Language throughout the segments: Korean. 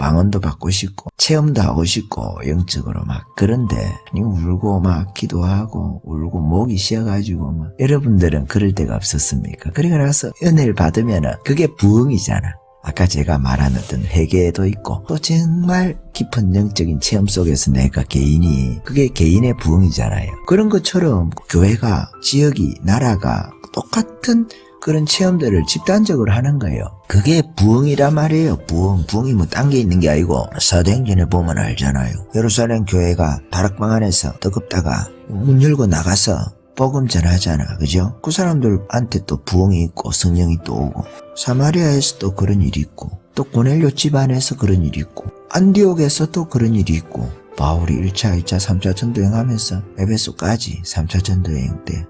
방언도 받고 싶고 체험도 하고 싶고 영적으로 막 그런데 울고 막 기도하고 울고 목이 쉬어가지고 막 여러분들은 그럴 때가 없었습니까? 그리고 나서 은혜를 받으면은 그게 부흥이잖아. 아까 제가 말한 어떤 회개도 있고 또 정말 깊은 영적인 체험 속에서 내가 개인이 그게 개인의 부흥이잖아요. 그런 것처럼 교회가 지역이 나라가 똑같은 그런 체험들을 집단적으로 하는 거예요. 그게 부흥이란 말이에요. 부흥이 뭐 딴 게 있는 게 아니고 사도행전에 보면 알잖아요. 예루살렘 교회가 다락방 안에서 뜨겁다가 문 열고 나가서 복음 전하잖아. 그죠? 그 사람들한테 또 부흥이 있고 성령이 또 오고 사마리아에서 또 그런 일이 있고 또 고넬료 집안에서 그런 일이 있고 안디옥에서 또 그런 일이 있고 바울이 1차, 2차, 3차 전도행하면서 에베소까지 3차 전도행 때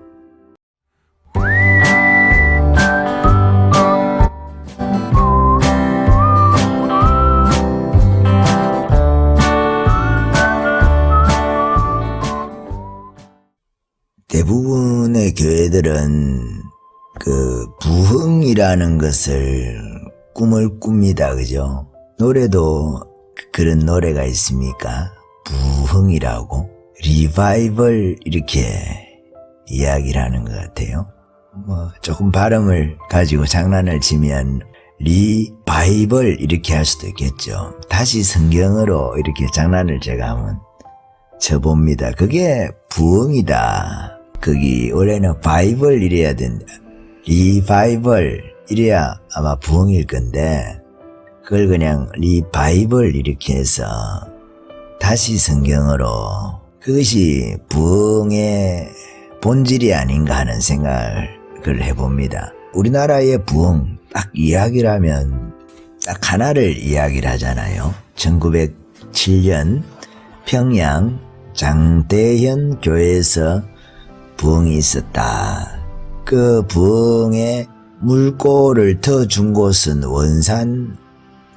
대부분의 교회들은 그 부흥이라는 것을 꿈을 꿉니다. 그죠? 노래도 그런 노래가 있습니까? 부흥이라고 리바이벌 이렇게 이야기를 하는 것 같아요. 뭐 조금 발음을 가지고 장난을 치면 리바이벌 이렇게 할 수도 있겠죠. 다시 성경으로 이렇게 장난을 제가 한번 쳐봅니다. 그게 부흥이다. 거기 원래는 바이벌 이래야 된다. 리바이벌 이래야 아마 부흥일 건데 그걸 그냥 리바이벌 이렇게 해서 다시 성경으로 그것이 부흥의 본질이 아닌가 하는 생각을 해봅니다. 우리나라의 부흥 딱 이야기를 하면 딱 하나를 이야기를 하잖아요. 1907년 평양 장대현 교회에서 부흥이 있었다. 그 부흥의 물꼬를 터준 곳은 원산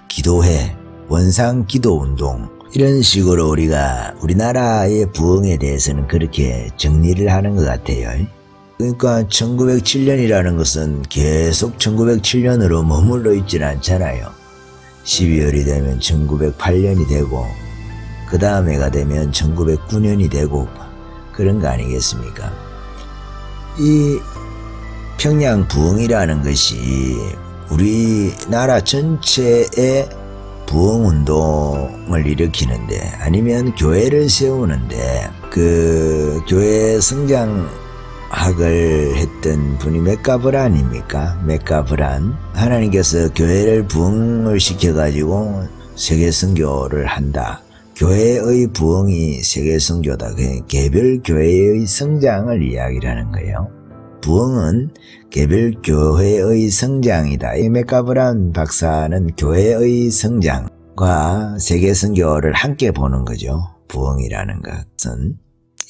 기도회, 원산 기도운동 이런 식으로 우리가 우리나라의 부흥에 대해서는 그렇게 정리를 하는 것 같아요. 그러니까 1907년이라는 것은 계속 1907년으로 머물러 있지는 않잖아요. 12월이 되면 1908년이 되고 그 다음에가 되면 1909년이 되고 그런 거 아니겠습니까? 이 평양 부흥이라는 것이 우리나라 전체의 부흥운동을 일으키는데 아니면 교회를 세우는데 그 교회 성장학을 했던 분이 메카브란입니까? 메카브란. 하나님께서 교회를 부흥을 시켜가지고 세계 선교를 한다. 교회의 부흥이 세계 선교다. 개별 교회의 성장을 이야기를 하는 거예요. 부흥은 개별 교회의 성장이다. 이 메카브란 박사는 교회의 성장과 세계 선교를 함께 보는 거죠. 부흥이라는 것은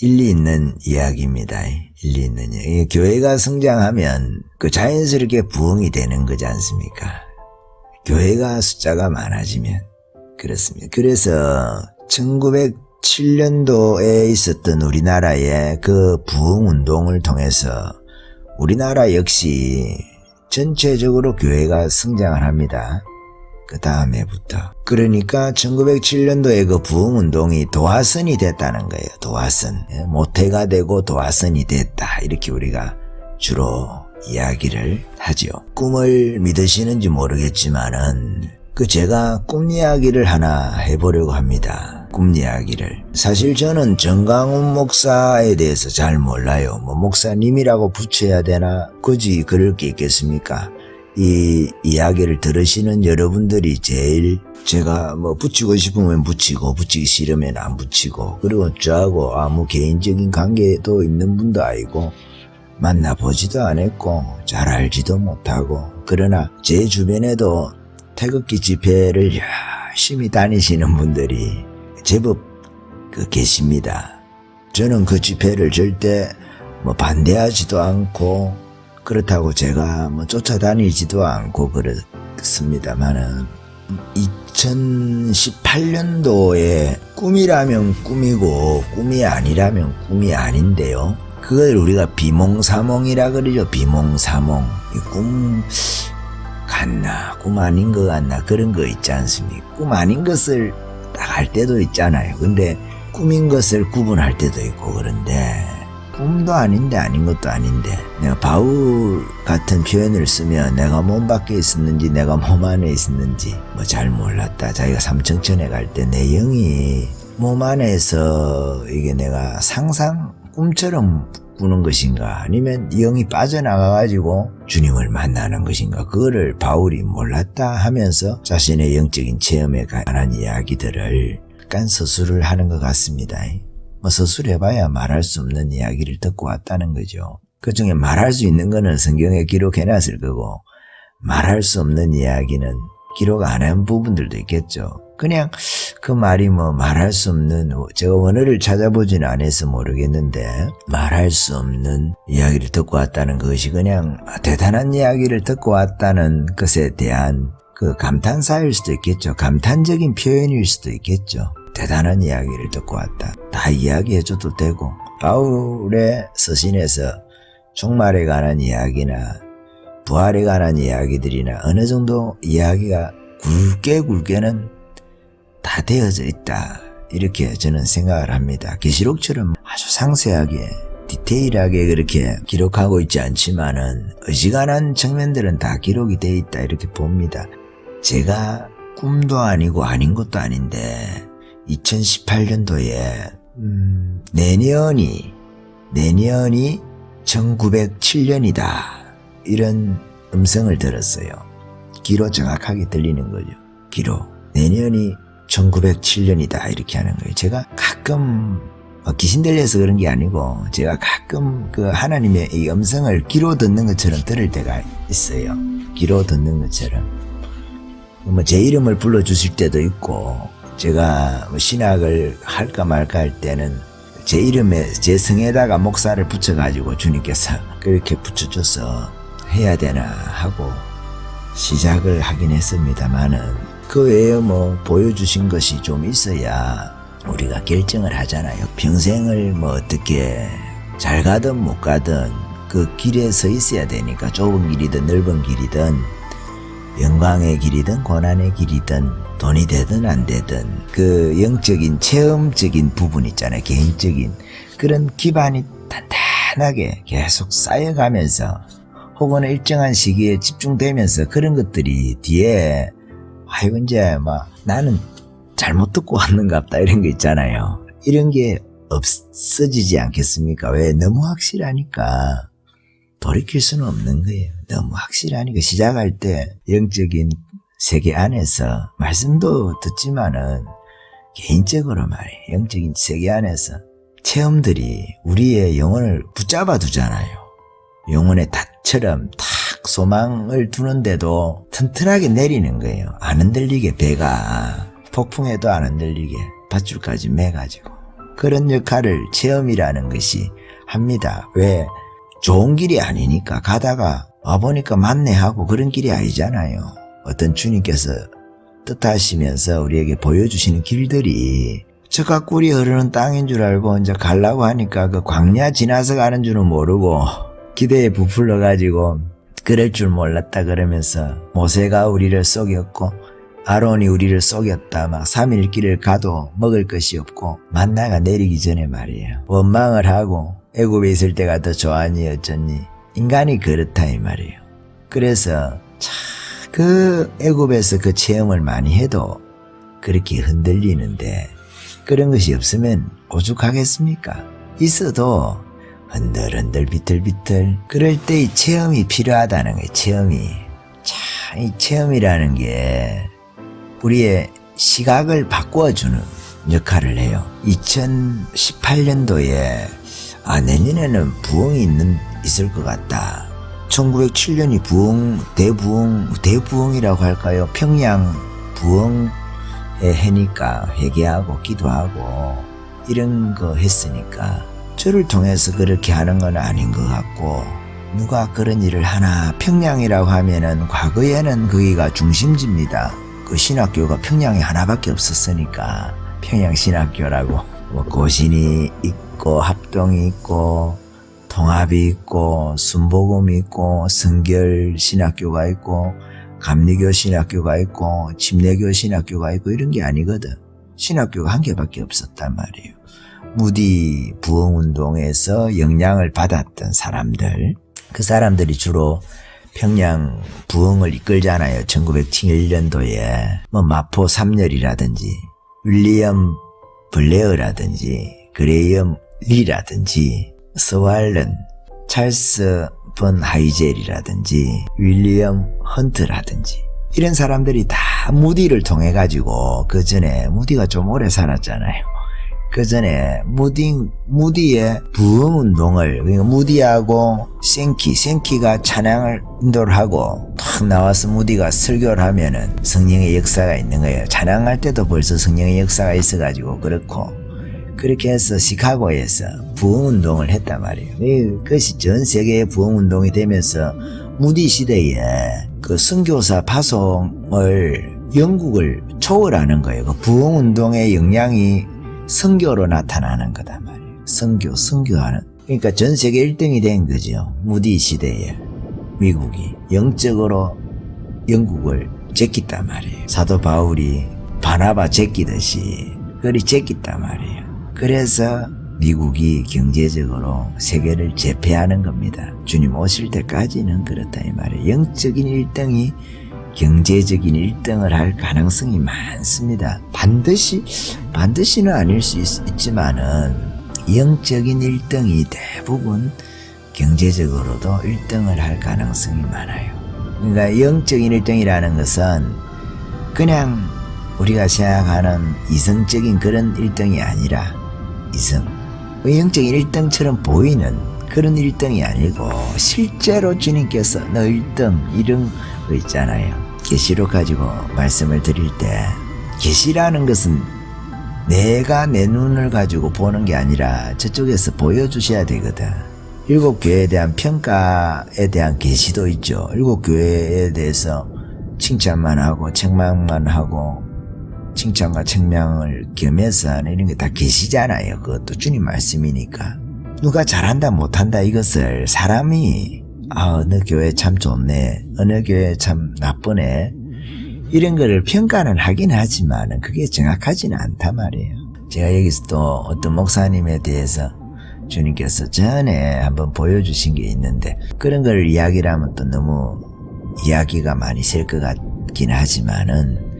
일리 있는 이야기입니다. 일리 있는 이야기. 교회가 성장하면 그 자연스럽게 부흥이 되는 거지 않습니까? 교회가 숫자가 많아지면 그렇습니다. 그래서 1907년도에 있었던 우리나라의 그 부흥운동을 통해서 우리나라 역시 전체적으로 교회가 성장을 합니다. 그 다음에부터. 그러니까 1907년도에 그 부흥운동이 도화선이 됐다는 거예요. 도화선. 모태가 되고 도화선이 됐다. 이렇게 우리가 주로 이야기를 하죠. 꿈을 믿으시는지 모르겠지만은 제가 꿈 이야기를 하나 해보려고 합니다. 꿈 이야기를. 사실 저는 정강훈 목사에 대해서 잘 몰라요. 뭐 목사님이라고 붙여야 되나? 굳이 그럴 게 있겠습니까? 이 이야기를 들으시는 여러분들이 제일 제가 뭐 붙이고 싶으면 붙이고 붙이기 싫으면 안 붙이고 그리고 저하고 아무 개인적인 관계도 있는 분도 아니고 만나보지도 않았고 잘 알지도 못하고 그러나 제 주변에도 태극기 집회를 열심히 다니시는 분들이 제법 계십니다. 저는 그 집회를 절대 뭐 반대하지도 않고 그렇다고 제가 뭐 쫓아다니지도 않고 그렇습니다만은 2018년도에 꿈이라면 꿈이고 꿈이 아니라면 꿈이 아닌데요. 그걸 우리가 비몽사몽이라 그러죠. 비몽사몽. 이 꿈 같나 꿈 아닌 것 같나 그런 거 있지 않습니까? 꿈 아닌 것을 딱 할 때도 있잖아요. 근데 꿈인 것을 구분할 때도 있고 그런데 꿈도 아닌데 아닌 것도 아닌데 내가 바울 같은 표현을 쓰면 내가 몸 밖에 있었는지 내가 몸 안에 있었는지 뭐 잘 몰랐다. 자기가 삼청천에 갈 때 내 영이 몸 안에서 이게 내가 상상 꿈처럼 꾸는 것인가 아니면 영이 빠져나가가지고 주님을 만나는 것인가 그거를 바울이 몰랐다 하면서 자신의 영적인 체험에 관한 이야기들을 약간 서술을 하는 것 같습니다. 뭐 서술해봐야 말할 수 없는 이야기를 듣고 왔다는 거죠. 그 중에 말할 수 있는 거는 성경에 기록해놨을 거고 말할 수 없는 이야기는 기록 안 한 부분들도 있겠죠. 그냥 그 말이 뭐 말할 수 없는 제가 원어를 찾아보지는 않아서 모르겠는데 말할 수 없는 이야기를 듣고 왔다는 것이 그냥 대단한 이야기를 듣고 왔다는 것에 대한 그 감탄사일 수도 있겠죠. 감탄적인 표현일 수도 있겠죠. 대단한 이야기를 듣고 왔다. 다 이야기해줘도 되고 바울의 서신에서 종말에 관한 이야기나 부활에 관한 이야기들이나 어느 정도 이야기가 굵게는 다 되어져 있다. 이렇게 저는 생각을 합니다. 계시록처럼 아주 상세하게 디테일하게 그렇게 기록하고 있지 않지만은 어지간한 측면들은 다 기록이 돼 있다 이렇게 봅니다. 제가 꿈도 아니고 아닌 것도 아닌데 2018년도에 내년이 1907년이다 이런 음성을 들었어요. 기로 정확하게 들리는 거죠. 기로 내년이 1907년이다 이렇게 하는 거예요. 제가 가끔 귀신 들려서 그런 게 아니고 제가 가끔 그 하나님의 이 음성을 귀로 듣는 것처럼 들을 때가 있어요. 귀로 듣는 것처럼 뭐 제 이름을 불러주실 때도 있고 제가 뭐 신학을 할까 말까 할 때는 제 이름에 제 성에다가 목사를 붙여가지고 주님께서 그렇게 붙여줘서 해야 되나 하고 시작을 하긴 했습니다만은 그 외에 뭐 보여주신 것이 좀 있어야 우리가 결정을 하잖아요. 평생을 뭐 어떻게 잘 가든 못 가든 그 길에 서 있어야 되니까 좁은 길이든 넓은 길이든 영광의 길이든 고난의 길이든 돈이 되든 안 되든 그 영적인 체험적인 부분 있잖아요. 개인적인 그런 기반이 단단하게 계속 쌓여가면서 혹은 일정한 시기에 집중되면서 그런 것들이 뒤에 아이고 이제 막 나는 잘못 듣고 왔는갑다 이런 거 있잖아요. 이런 게 없어지지 않겠습니까? 왜? 너무 확실하니까 돌이킬 수는 없는 거예요. 너무 확실하니까 시작할 때 영적인 세계 안에서 말씀도 듣지만은 개인적으로 말이에요. 영적인 세계 안에서 체험들이 우리의 영혼을 붙잡아 두잖아요. 영혼의 닷처럼 탁 소망을 두는데도 튼튼하게 내리는 거예요. 안 흔들리게 배가 폭풍에도 안 흔들리게 밧줄까지 매가지고 그런 역할을 체험이라는 것이 합니다. 왜? 좋은 길이 아니니까 가다가 와보니까 맞네 하고 그런 길이 아니잖아요. 어떤 주님께서 뜻하시면서 우리에게 보여주시는 길들이 저가 꿀이 흐르는 땅인 줄 알고 이제 가려고 하니까 그 광야 지나서 가는 줄은 모르고 기대에 부풀러가지고 그럴 줄 몰랐다 그러면서 모세가 우리를 속였고 아론이 우리를 속였다 막 3일 길을 가도 먹을 것이 없고 만나가 내리기 전에 말이에요. 원망을 하고 애굽에 있을 때가 더 좋아하니 어쩌니 인간이 그렇다 이 말이에요. 그래서 그 애굽에서 그 체험을 많이 해도 그렇게 흔들리는데 그런 것이 없으면 오죽하겠습니까? 있어도 흔들흔들 비틀비틀 그럴 때 이 체험이 필요하다는 거예요. 체험이 참 이 체험이라는 게 우리의 시각을 바꿔주는 역할을 해요. 2018년도에 내년에는 부흥이 있을 것 같다. 1907년이 대부흥이라고 할까요? 평양 부흥의 해니까 회개하고 기도하고 이런 거 했으니까 저를 통해서 그렇게 하는 건 아닌 것 같고 누가 그런 일을 하나 평양이라고 하면은 과거에는 거기가 중심지입니다. 그 신학교가 평양에 하나밖에 없었으니까 평양신학교라고 뭐 고신이 있고 합동이 있고 통합이 있고 순복음이 있고 성결신학교가 있고 감리교 신학교가 있고 침례교 신학교가 있고 이런 게 아니거든. 신학교가 한 개밖에 없었단 말이에요. 무디 부흥운동에서 영향을 받았던 사람들, 그 사람들이 주로 평양 부흥을 이끌잖아요. 1907년도에 마포 삼열이라든지 윌리엄 블레어라든지 그레이엄 리라든지 서왈런, 찰스 번 하이젤이라든지 윌리엄 헌트라든지 이런 사람들이 다 무디를 통해 가지고, 그 전에 무디가 좀 오래 살았잖아요. 그 전에 무디의 부흥운동을, 그러니까 무디하고 생키가 찬양을 인도를 하고 탁 나와서 무디가 설교를 하면은 성령의 역사가 있는 거예요. 찬양할 때도 벌써 성령의 역사가 있어가지고 그렇고, 그렇게 해서 시카고에서 부흥운동을 했단 말이에요. 그것이 전 세계의 부흥운동이 되면서 무디 시대에 그 선교사 파송을 영국을 초월하는 거예요. 그 부흥운동의 영향이 선교로 나타나는 거단 말이에요. 선교하는. 그러니까 전 세계 1등이 된 거죠. 무디 시대에 미국이 영적으로 영국을 제끼단 말이에요. 사도 바울이 바나바 제끼듯이 그리 제끼단 말이에요. 그래서 미국이 경제적으로 세계를 제패하는 겁니다. 주님 오실 때까지는 그렇다 이 말이에요. 영적인 1등이 경제적인 1등을 할 가능성이 많습니다. 반드시는 아닐 수 있지만은 영적인 1등이 대부분 경제적으로도 1등을 할 가능성이 많아요. 그러니까 영적인 1등이라는 것은 그냥 우리가 생각하는 이성적인 그런 1등이 아니라 영적인 1등처럼 보이는 그런 1등이 아니고 실제로 주님께서 너 1등 이런 거 있잖아요. 계시록 가지고 말씀을 드릴 때, 계시라는 것은 내가 내 눈을 가지고 보는 게 아니라 저쪽에서 보여주셔야 되거든. 7교회에 대한 평가에 대한 계시도 있죠. 7교회에 대해서 칭찬만 하고 책망만 하고 칭찬과 책망을 겸해서 하는 이런 게 다 계시잖아요. 그것도 주님 말씀이니까. 누가 잘한다 못한다 이것을 사람이 어느 교회 참 좋네, 어느 교회 참 나쁘네, 이런 거를 평가는 하긴 하지만 그게 정확하지는 않단 말이에요. 제가 여기서 또 어떤 목사님에 대해서 주님께서 전에 한번 보여주신 게 있는데, 그런 걸 이야기를 하면 또 너무 이야기가 많이 셀 것 같긴 하지만은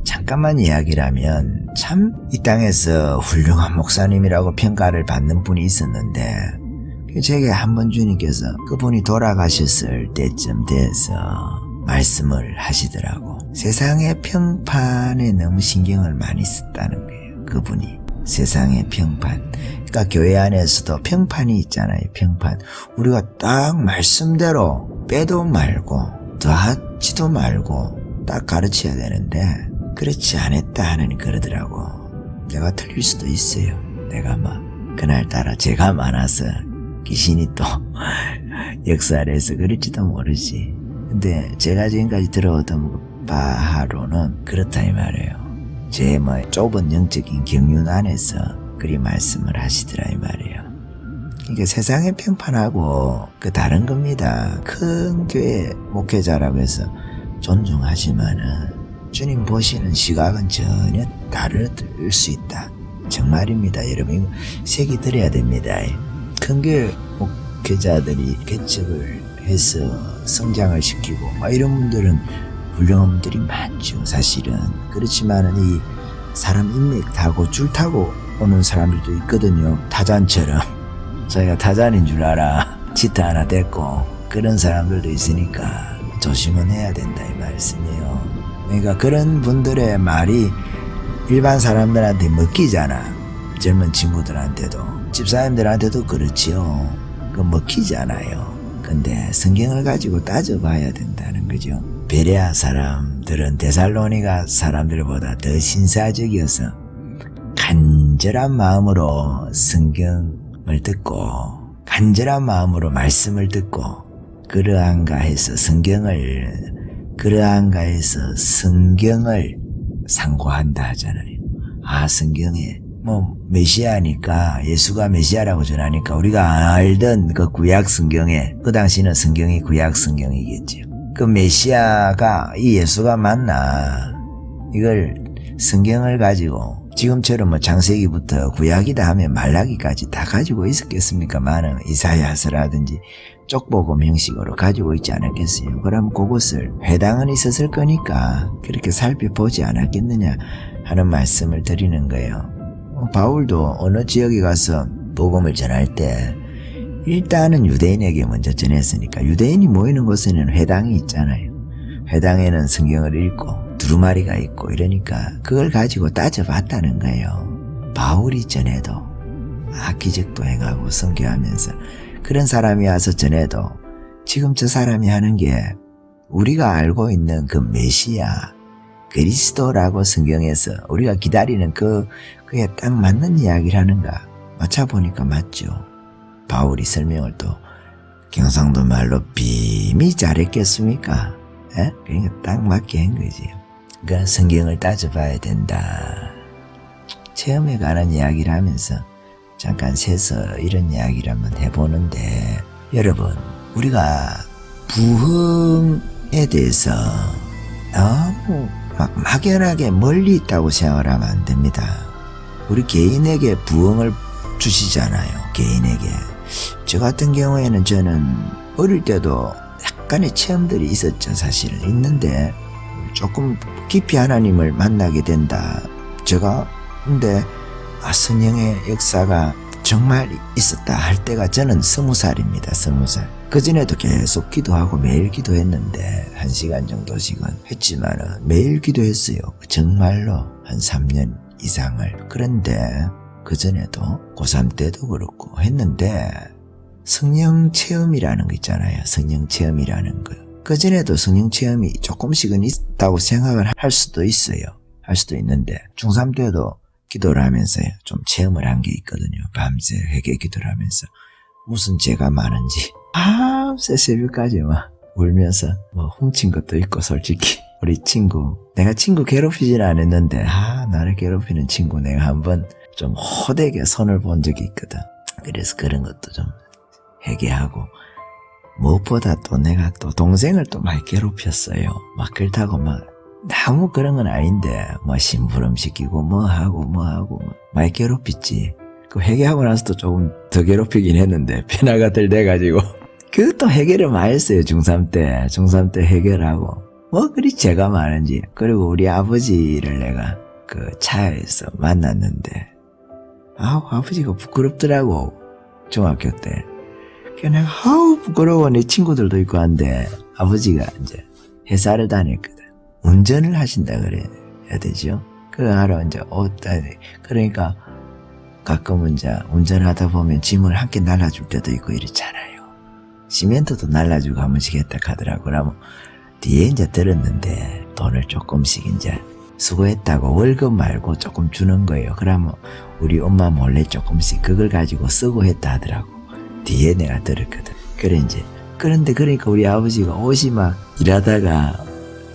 잠깐만 이야기를 하면 참 이 땅에서 훌륭한 목사님이라고 평가를 받는 분이 있었는데, 제게 한번 주님께서 그분이 돌아가셨을 때쯤 돼서 말씀을 하시더라고. 세상의 평판에 너무 신경을 많이 썼다는 거예요. 그분이 세상의 평판, 그러니까 교회 안에서도 평판이 있잖아요. 평판. 우리가 딱 말씀대로 빼도 말고 더하지도 말고 딱 가르쳐야 되는데 그렇지 않았다 하느니 그러더라고. 내가 틀릴 수도 있어요. 내가 그날따라 죄가 많아서 귀신이 또 역사를 해서 그럴지도 모르지. 근데 제가 지금까지 들어오던 바하로는 그렇다 이 말이에요. 제 좁은 영적인 경륜 안에서 그리 말씀을 하시더라 이 말이에요. 그러니까 세상의 평판하고 그 다른 겁니다. 큰 교회 목회자라고 해서 존중하지만은 주님 보시는 시각은 전혀 다를 수 있다. 정말입니다. 여러분 이거 새기 들어야 됩니다. 큰 교회 목회자들이 개척을 해서 성장을 시키고 이런 분들은 훌륭한 분들이 많죠. 사실은. 그렇지만은 이 사람 인맥 타고 줄 타고 오는 사람들도 있거든요. 타잔처럼 자기가 타잔인 줄 알아 지타 하나 됐고 그런 사람들도 있으니까 조심은 해야 된다 이 말씀이에요. 그러니까 그런 분들의 말이 일반 사람들한테 먹히잖아. 젊은 친구들한테도 집사님들한테도 그렇지요. 그 먹히잖아요. 근데 성경을 가지고 따져봐야 된다는 거죠. 베레아 사람들은 데살로니가 사람들보다 더 신사적이어서 간절한 마음으로 성경을 듣고 간절한 마음으로 말씀을 듣고 그러한가 해서 성경을 상고한다 하잖아요. 성경에 메시아니까 예수가 메시아라고 전하니까 우리가 알던 그 구약 성경에, 그 당시는 성경이 구약 성경이겠죠. 그 메시아가 이 예수가 맞나 이걸 성경을 가지고 지금처럼 뭐 창세기부터 구약이다 하면 말라기까지 다 가지고 있었겠습니까? 많은 이사야서라든지 쪽복음 형식으로 가지고 있지 않았겠어요? 그럼 그것을 회당은 있었을 거니까 그렇게 살펴보지 않았겠느냐 하는 말씀을 드리는 거예요. 바울도 어느 지역에 가서 복음을 전할 때 일단은 유대인에게 먼저 전했으니까 유대인이 모이는 곳에는 회당이 있잖아요. 회당에는 성경을 읽고 두루마리가 있고 이러니까 그걸 가지고 따져봤다는 거예요. 바울이 전해도 기적도 행하고 선교하면서 그런 사람이 와서 전해도 지금 저 사람이 하는 게 우리가 알고 있는 그 메시아 그리스도라고 성경에서 우리가 기다리는 그게 딱 맞는 이야기를 하는가 맞춰보니까 맞죠. 바울이 설명을 또 경상도 말로 빔이 잘했겠습니까? 에? 그러니까 딱 맞게 한 거지. 그러니까 성경을 따져봐야 된다. 체험에 관한 이야기를 하면서 잠깐 세서 이런 이야기를 한번 해보는데 여러분 우리가 부흥에 대해서 너무 막 막연하게 멀리 있다고 생각을 하면 안 됩니다. 우리 개인에게 부흥을 주시잖아요. 개인에게. 저 같은 경우에는 저는 어릴 때도 약간의 체험들이 있었죠. 사실 있는데 조금 깊이 하나님을 만나게 된다. 제가 근데 성령의 역사가 정말 있었다 할 때가 저는 20살입니다. 20살. 그전에도 계속 기도하고 매일 기도했는데 1시간 정도씩은 했지만은 매일 기도했어요. 정말로 한 3년 이상을. 그런데 그전에도 고3 때도 그렇고 했는데 성령 체험이라는 거 있잖아요. 성령 체험이라는 거. 그전에도 성령 체험이 조금씩은 있다고 생각을 할 수도 있어요. 할 수도 있는데 중3 때도 기도를 하면서요. 좀 체험을 한 게 있거든요. 밤새 회개 기도를 하면서 무슨 죄가 많은지 밤새 새벽까지 막 울면서 뭐 훔친 것도 있고 솔직히 우리 친구 내가 친구 괴롭히지는 않았는데 나를 괴롭히는 친구 내가 한번 좀 호되게 손을 본 적이 있거든. 그래서 그런 것도 좀 회개하고 무엇보다 또 내가 또 동생을 또 많이 괴롭혔어요. 막 그렇다고 막 너무 그런 건 아닌데 뭐 심부름 시키고 뭐 하고 많이 괴롭혔지. 그 회개하고 나서도 조금 더 괴롭히긴 했는데 변화가 덜 돼가지고 그것도 해결을 많이 했어요. 중3 때 해결하고 뭐 그리 죄가 많은지. 그리고 우리 아버지를 내가 그 차에서 만났는데 아버지가 부끄럽더라고. 중학교 때. 그래서 내가 부끄러워. 내 친구들도 있고 한데 아버지가 이제 회사를 다녔거든. 운전을 하신다 그래야 되죠. 그거 하러 이제 그러니까 가끔은 이제 운전하다 보면 짐을 함께 날라줄 때도 있고 이렇잖아요. 시멘트도 날라주고 한 번씩 했다 하더라고. 그러면 뒤에 이제 들었는데 돈을 조금씩 이제 수고했다고 월급 말고 조금 주는 거예요. 그러면 우리 엄마 몰래 조금씩 그걸 가지고 쓰고 했다 하더라고. 뒤에 내가 들었거든. 그런데 그러니까 우리 아버지가 옷이 막 일하다가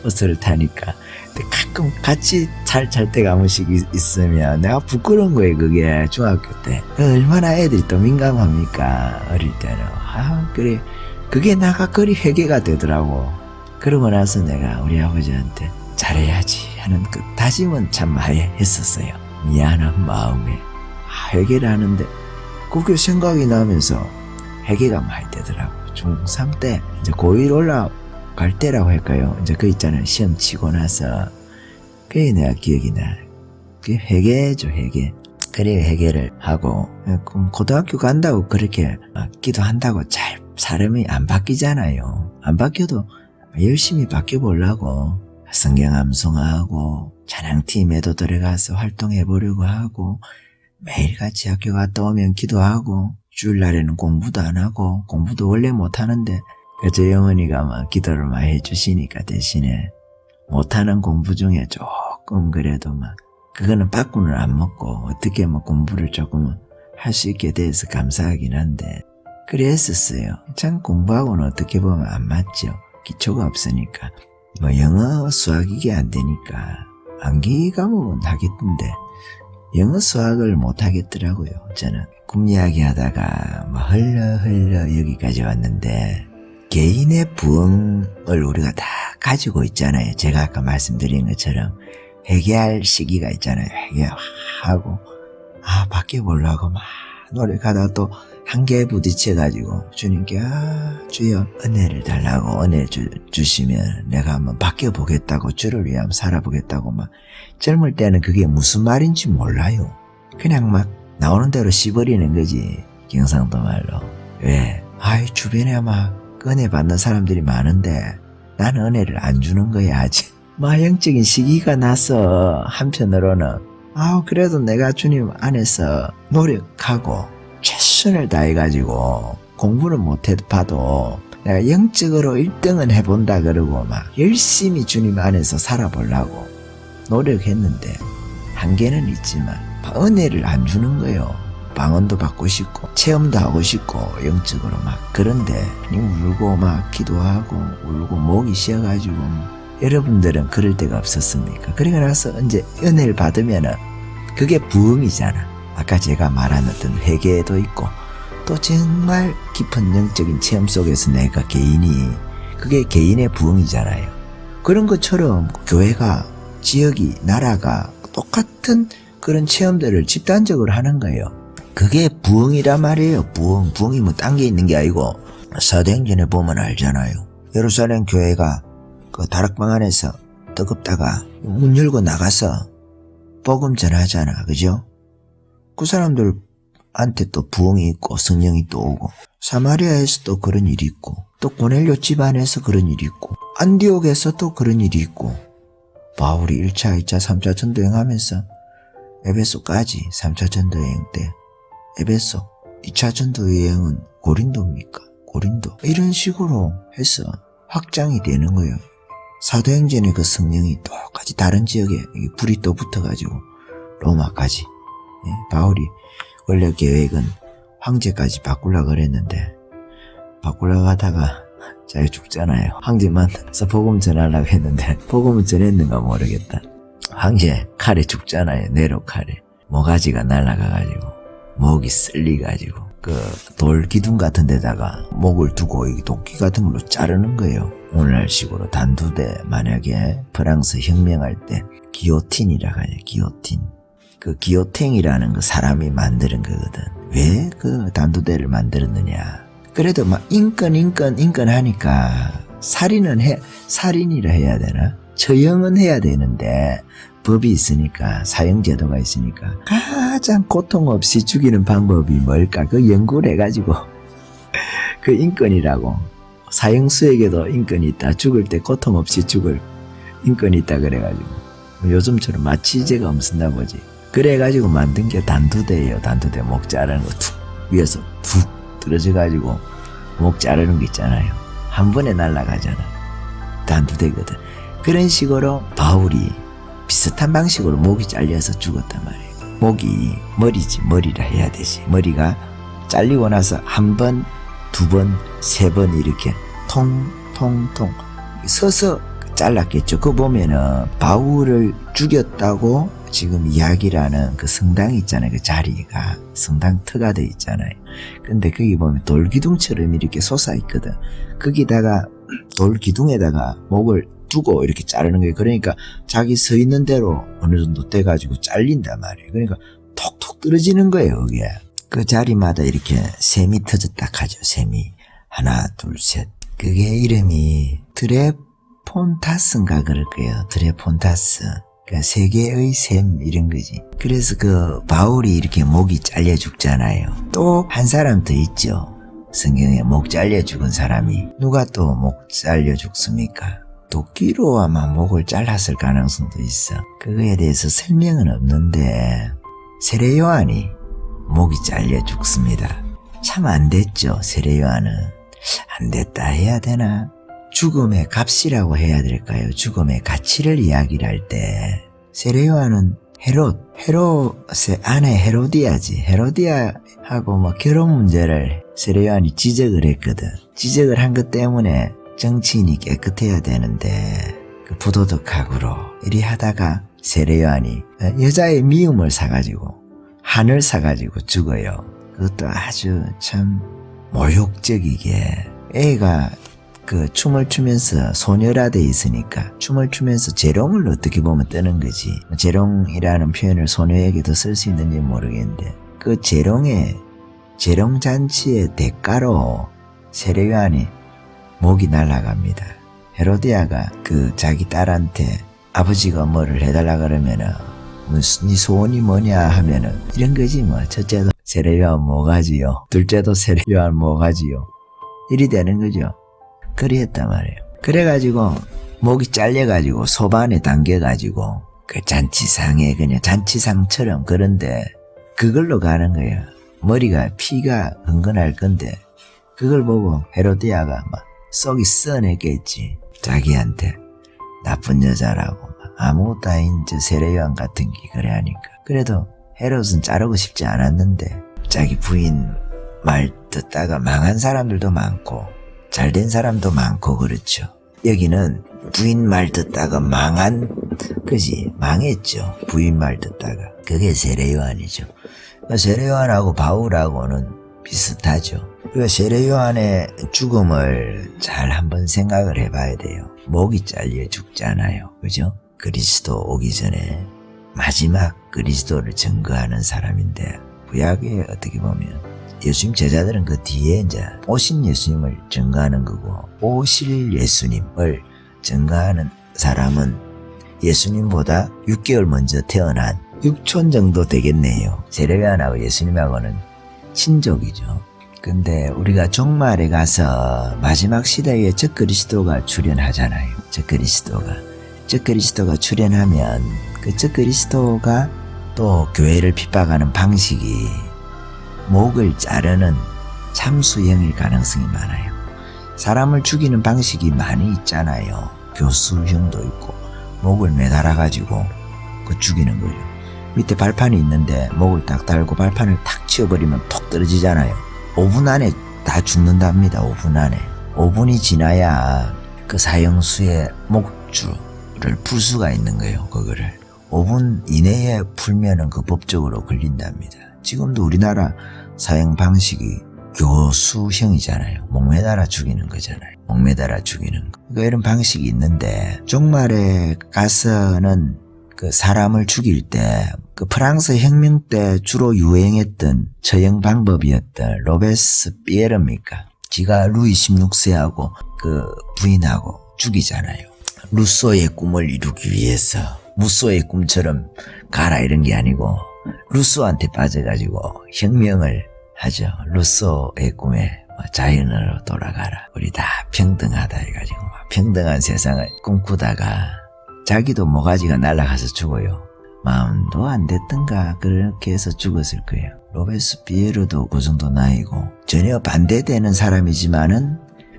버스를 타니까 근데 가끔 같이 잘 때가 한 번씩 있으면 내가 부끄러운 거예요. 그게 중학교 때 얼마나 애들이 또 민감합니까. 어릴 때는 그래 그게 나가 그리 회개가 되더라고. 그러고 나서 내가 우리 아버지한테 잘해야지 하는 그 다짐은 참 많이 했었어요. 미안한 마음에 회개를 하는데 그게 생각이 나면서 회개가 많이 되더라고. 중3 때 이제 고1 올라갈 때라고 할까요? 이제 그 있잖아요. 시험 치고 나서 그게 내가 기억이 나. 그게 회개죠. 회개. 그래 회개를 하고 고등학교 간다고 그렇게 기도한다고 잘 사람이 안 바뀌잖아요. 안 바뀌어도 열심히 바뀌어보려고 성경 암송하고 찬양팀에도 들어가서 활동해보려고 하고 매일같이 학교 갔다 오면 기도하고 주일날에는 공부도 안 하고 공부도 원래 못하는데 그저 영원이가 막 기도를 많이 해주시니까 대신에 못하는 공부 중에 조금 그래도 막 그거는 바꾸는 안 먹고 어떻게 뭐 공부를 조금 할 수 있게 돼서 감사하긴 한데 그랬었어요. 참 공부하고는 어떻게 보면 안 맞죠. 기초가 없으니까 뭐 영어 수학 이게 안 되니까 암기 과목은 하겠던데 영어 수학을 못 하겠더라고요. 저는 꿈 이야기 하다가 뭐 흘러 여기까지 왔는데 개인의 부흥을 우리가 다 가지고 있잖아요. 제가 아까 말씀드린 것처럼 회개할 시기가 있잖아요. 회개하고 바뀌어보려고 막 노력하다가 또 한계에 부딪혀가지고 주님께 주여 은혜를 달라고 은혜 주시면 내가 한번 바뀌어보겠다고 주를 위하여 살아보겠다고 막 젊을 때는 그게 무슨 말인지 몰라요. 그냥 막 나오는 대로 씹어리는 거지. 경상도 말로. 왜? 주변에 막 은혜 받는 사람들이 많은데 나는 은혜를 안 주는 거야 아직. 영적인 시기가 나서 한편으로는 그래도 내가 주님 안에서 노력하고 최선을 다해가지고 공부는 못해봐도 내가 영적으로 1등은 해본다 그러고 막 열심히 주님 안에서 살아보려고 노력했는데 한계는 있지만 은혜를 안 주는 거예요. 방언도 받고 싶고 체험도 하고 싶고 영적으로 막 그런데 울고 막 기도하고 울고 목이 쉬어가지고 여러분들은 그럴 때가 없었습니까? 그러고 나서 이제 은혜를 받으면은 그게 부흥이잖아. 아까 제가 말한 어떤 회개도 있고 또 정말 깊은 영적인 체험 속에서 내가 그게 개인의 부흥이잖아요. 그런 것처럼 교회가 지역이 나라가 똑같은 그런 체험들을 집단적으로 하는 거예요. 그게 부흥이란 말이에요. 부흥이 뭐 딴 게 있는 게 아니고 사도행전에 보면 알잖아요. 예루살렘 교회가 그 다락방 안에서 뜨겁다가 문 열고 나가서 복음 전하잖아. 그죠? 그 사람들한테 또 부흥이 있고 성령이 또 오고 사마리아에서 또 그런 일이 있고 또 고넬료 집안에서 그런 일이 있고 안디옥에서 또 그런 일이 있고 바울이 1차, 2차, 3차 전도여행하면서 에베소까지 3차 전도여행 때 에베소 2차 전도여행은 고린도입니까? 고린도 이런 식으로 해서 확장이 되는 거예요. 사도행전의 그 성령이 똑같이 다른 지역에 불이 또 붙어가지고 로마까지 바울이 원래 계획은 황제까지 바꾸려고 그랬는데 바꾸려고 하다가 자기 죽잖아요. 황제 만나서 복음 전하려고 했는데 복음을 전했는가 모르겠다. 황제 칼에 죽잖아요. 네로 칼에 모가지가 날아가가지고 목이 쓸리가지고 그 돌 기둥 같은 데다가 목을 두고 이 도끼 같은 걸로 자르는 거예요. 오늘날식으로 단두대 만약에 프랑스 혁명할 때 기요틴이라고 하죠. 기요틴. 그 기요탱이라는 그 사람이 만드는 거거든. 왜 그 단두대를 만들었느냐. 그래도 막 인권 하니까 살인이라 해야 되나? 처형은 해야 되는데 법이 있으니까 사형제도가 있으니까 가장 고통 없이 죽이는 방법이 뭘까? 그 연구를 해가지고 그 인권이라고 사형수에게도 인권이 있다. 죽을 때 고통 없이 죽을 인권이 있다 그래가지고 요즘처럼 마취제가 없었나 보지. 그래가지고 만든 게 단두대예요. 단두대 목 자르는 거 툭 위에서 툭 떨어져가지고 목 자르는 거 있잖아요. 한 번에 날아가잖아. 단두대거든. 그런 식으로 바울이 비슷한 방식으로 목이 잘려서 죽었단 말이에요. 목이 머리라 해야 되지. 머리가 잘리고 나서 한 번, 두 번, 세 번 이렇게 통통통 서서 잘랐겠죠. 그거 보면은 바울을 죽였다고 지금 이야기를 하는 그 성당이 있잖아요. 그 자리가 성당 터가 돼 있잖아요. 근데 거기 보면 돌기둥처럼 이렇게 솟아있거든. 거기다가 돌기둥에다가 목을 두고 이렇게 자르는 거예요. 그러니까 자기 서 있는 대로 어느 정도 돼가지고 잘린단 말이에요. 그러니까 톡톡 떨어지는 거예요. 그게 그 자리마다 이렇게 셈이 터졌다 하죠. 셈이 하나 둘 셋. 그게 이름이 드레폰타스인가 그럴 거예요. 드레폰타스. 그러니까 세계의 셈 이런 거지. 그래서 그 바울이 이렇게 목이 잘려 죽잖아요. 또 한 사람 더 있죠. 성경에 목 잘려 죽은 사람이. 누가 또 목 잘려 죽습니까? 도끼로 아마 목을 잘랐을 가능성도 있어. 그거에 대해서 설명은 없는데 세례 요한이 목이 잘려 죽습니다. 참 안 됐죠. 세례 요한은 안 됐다 해야 되나? 죽음의 값이라고 해야 될까요? 죽음의 가치를 이야기를 할 때 세례 요한은 헤롯의 아내 헤로디아하고 뭐 결혼 문제를 세례 요한이 지적을 했거든. 지적을 한 것 때문에 정치인이 깨끗해야 되는데 그 부도덕학으로 이리 하다가 세례 요한이 여자의 미움을 사가지고 한을 사가지고 죽어요. 그것도 아주 참 모욕적이게 애가 그 춤을 추면서 소녀라돼 있으니까 춤을 추면서 재롱을 어떻게 보면 뜨는 거지. 재롱이라는 표현을 소녀에게도 쓸 수 있는지 모르겠는데 그 재롱잔치의 대가로 세례요한이 목이 날아갑니다. 헤로디아가 그 자기 딸한테 아버지가 뭐를 해달라 그러면은 무슨 네 소원이 뭐냐 하면은 이런 거지 뭐. 첫째도 세례요한 뭐가지요, 둘째도 세례요한 뭐가지요, 이리 되는 거죠. 그리 했단 말이에요. 그래가지고 목이 잘려가지고 소반에 당겨가지고 그 잔치상에 그냥 잔치상처럼, 그런데 그걸로 가는 거예요. 머리가 피가 흥건할 건데 그걸 보고 헤로디아가 막 속이 써냈겠지. 자기한테 나쁜 여자라고 막 아무것도 아닌 저 세례요한 같은 게 그래 하니까. 그래도 헤롯은 자르고 싶지 않았는데 자기 부인 말 듣다가 망한 사람들도 많고 잘된 사람도 많고 그렇죠. 여기는 부인 말 듣다가 망한 그지, 망했죠. 부인 말 듣다가. 그게 세례요한이죠. 세례요한하고 바울하고는 비슷하죠. 그 세례요한의 죽음을 잘 한번 생각을 해봐야 돼요. 목이 잘려 죽잖아요. 그죠? 그리스도 오기 전에 마지막 그리스도를 증거하는 사람인데, 구약에 어떻게 보면 예수님 제자들은 그 뒤에 이제 오신 예수님을 증거하는 거고, 오실 예수님을 증거하는 사람은 예수님보다 6개월 먼저 태어난 육촌 정도 되겠네요. 세례요한하고 예수님하고는 친족이죠. 근데 우리가 종말에 가서 마지막 시대에 적그리스도가 출현하잖아요. 적그리스도가 출현하면 그 적그리스도가 또 교회를 핍박하는 방식이 목을 자르는 참수형일 가능성이 많아요. 사람을 죽이는 방식이 많이 있잖아요. 교수형도 있고 목을 매달아가지고 그 죽이는 거죠. 밑에 발판이 있는데 목을 딱 달고 발판을 탁 치워버리면 톡 떨어지잖아요. 5분 안에 다 죽는답니다. 5분 안에. 5분이 지나야 그 사형수의 목줄을 풀 수가 있는 거예요. 그거를 5분 이내에 풀면은 그 법적으로 걸린답니다. 지금도 우리나라 사형 방식이 교수형이잖아요. 목 매달아 죽이는 거잖아요. 목 매달아 죽이는 거. 그러니까 이런 방식이 있는데, 종말에 가서는 그 사람을 죽일 때 그 프랑스 혁명 때 주로 유행했던 처형 방법이었던 로베스피에르입니까? 지가 루이 16세하고 그 부인하고 죽이잖아요. 루소의 꿈을 이루기 위해서 무소의 꿈처럼 가라 이런 게 아니고 루소한테 빠져가지고 혁명을 하죠. 루소의 꿈에 자연으로 돌아가라, 우리 다 평등하다 해가지고 막 평등한 세상을 꿈꾸다가 자기도 모가지가 날아가서 죽어요. 마음도 안 됐던가 그렇게 해서 죽었을 거예요. 로베스피에르도 그 정도 나이고, 전혀 반대되는 사람이지만은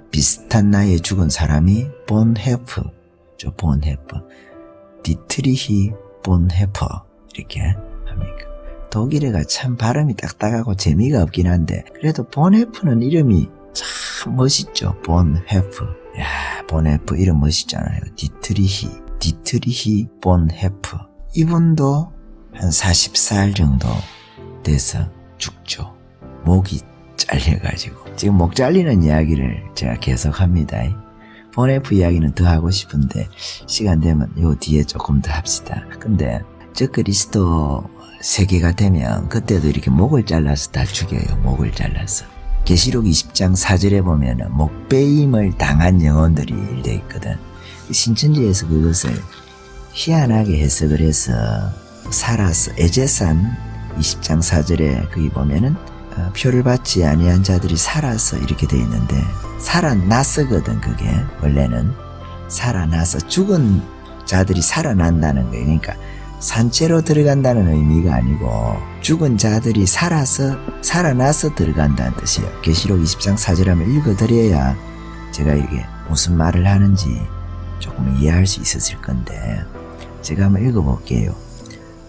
비슷한 나이에 죽은 사람이 본헤프죠. 본헤프, 디트리히 본헤퍼 이렇게 합니까? 독일어가 참 발음이 딱딱하고 재미가 없긴 한데 그래도 본헤프는 이름이 참 멋있죠. 본헤프. 야, 본헤프 이름 멋있잖아요. 디트리히 본헤프. 이분도 한 40살 정도 돼서 죽죠. 목이 잘려가지고. 지금 목 잘리는 이야기를 제가 계속합니다. 본헤프 이야기는 더 하고 싶은데 시간 되면 요 뒤에 조금 더 합시다. 근데 적그리스도 세계가 되면 그때도 이렇게 목을 잘라서 다 죽여요. 목을 잘라서. 계시록 20장 4절에 보면은 목베임을 당한 영혼들이 되어 있거든. 신천지에서 그것을 희한하게 해석을 해서 살아서, 에제산 20장 4절에 거기 보면은 표를 받지 아니한 자들이 살아서 이렇게 되어 있는데, 살아났거든. 그게 원래는 살아나서, 죽은 자들이 살아난다는 거예요. 그러니까 산채로 들어간다는 의미가 아니고 죽은 자들이 살아나서 들어간다는 뜻이에요. 계시록 20장 4절 한번 읽어드려야 제가 이게 무슨 말을 하는지 조금 이해할 수 있었을 건데, 제가 한번 읽어볼게요.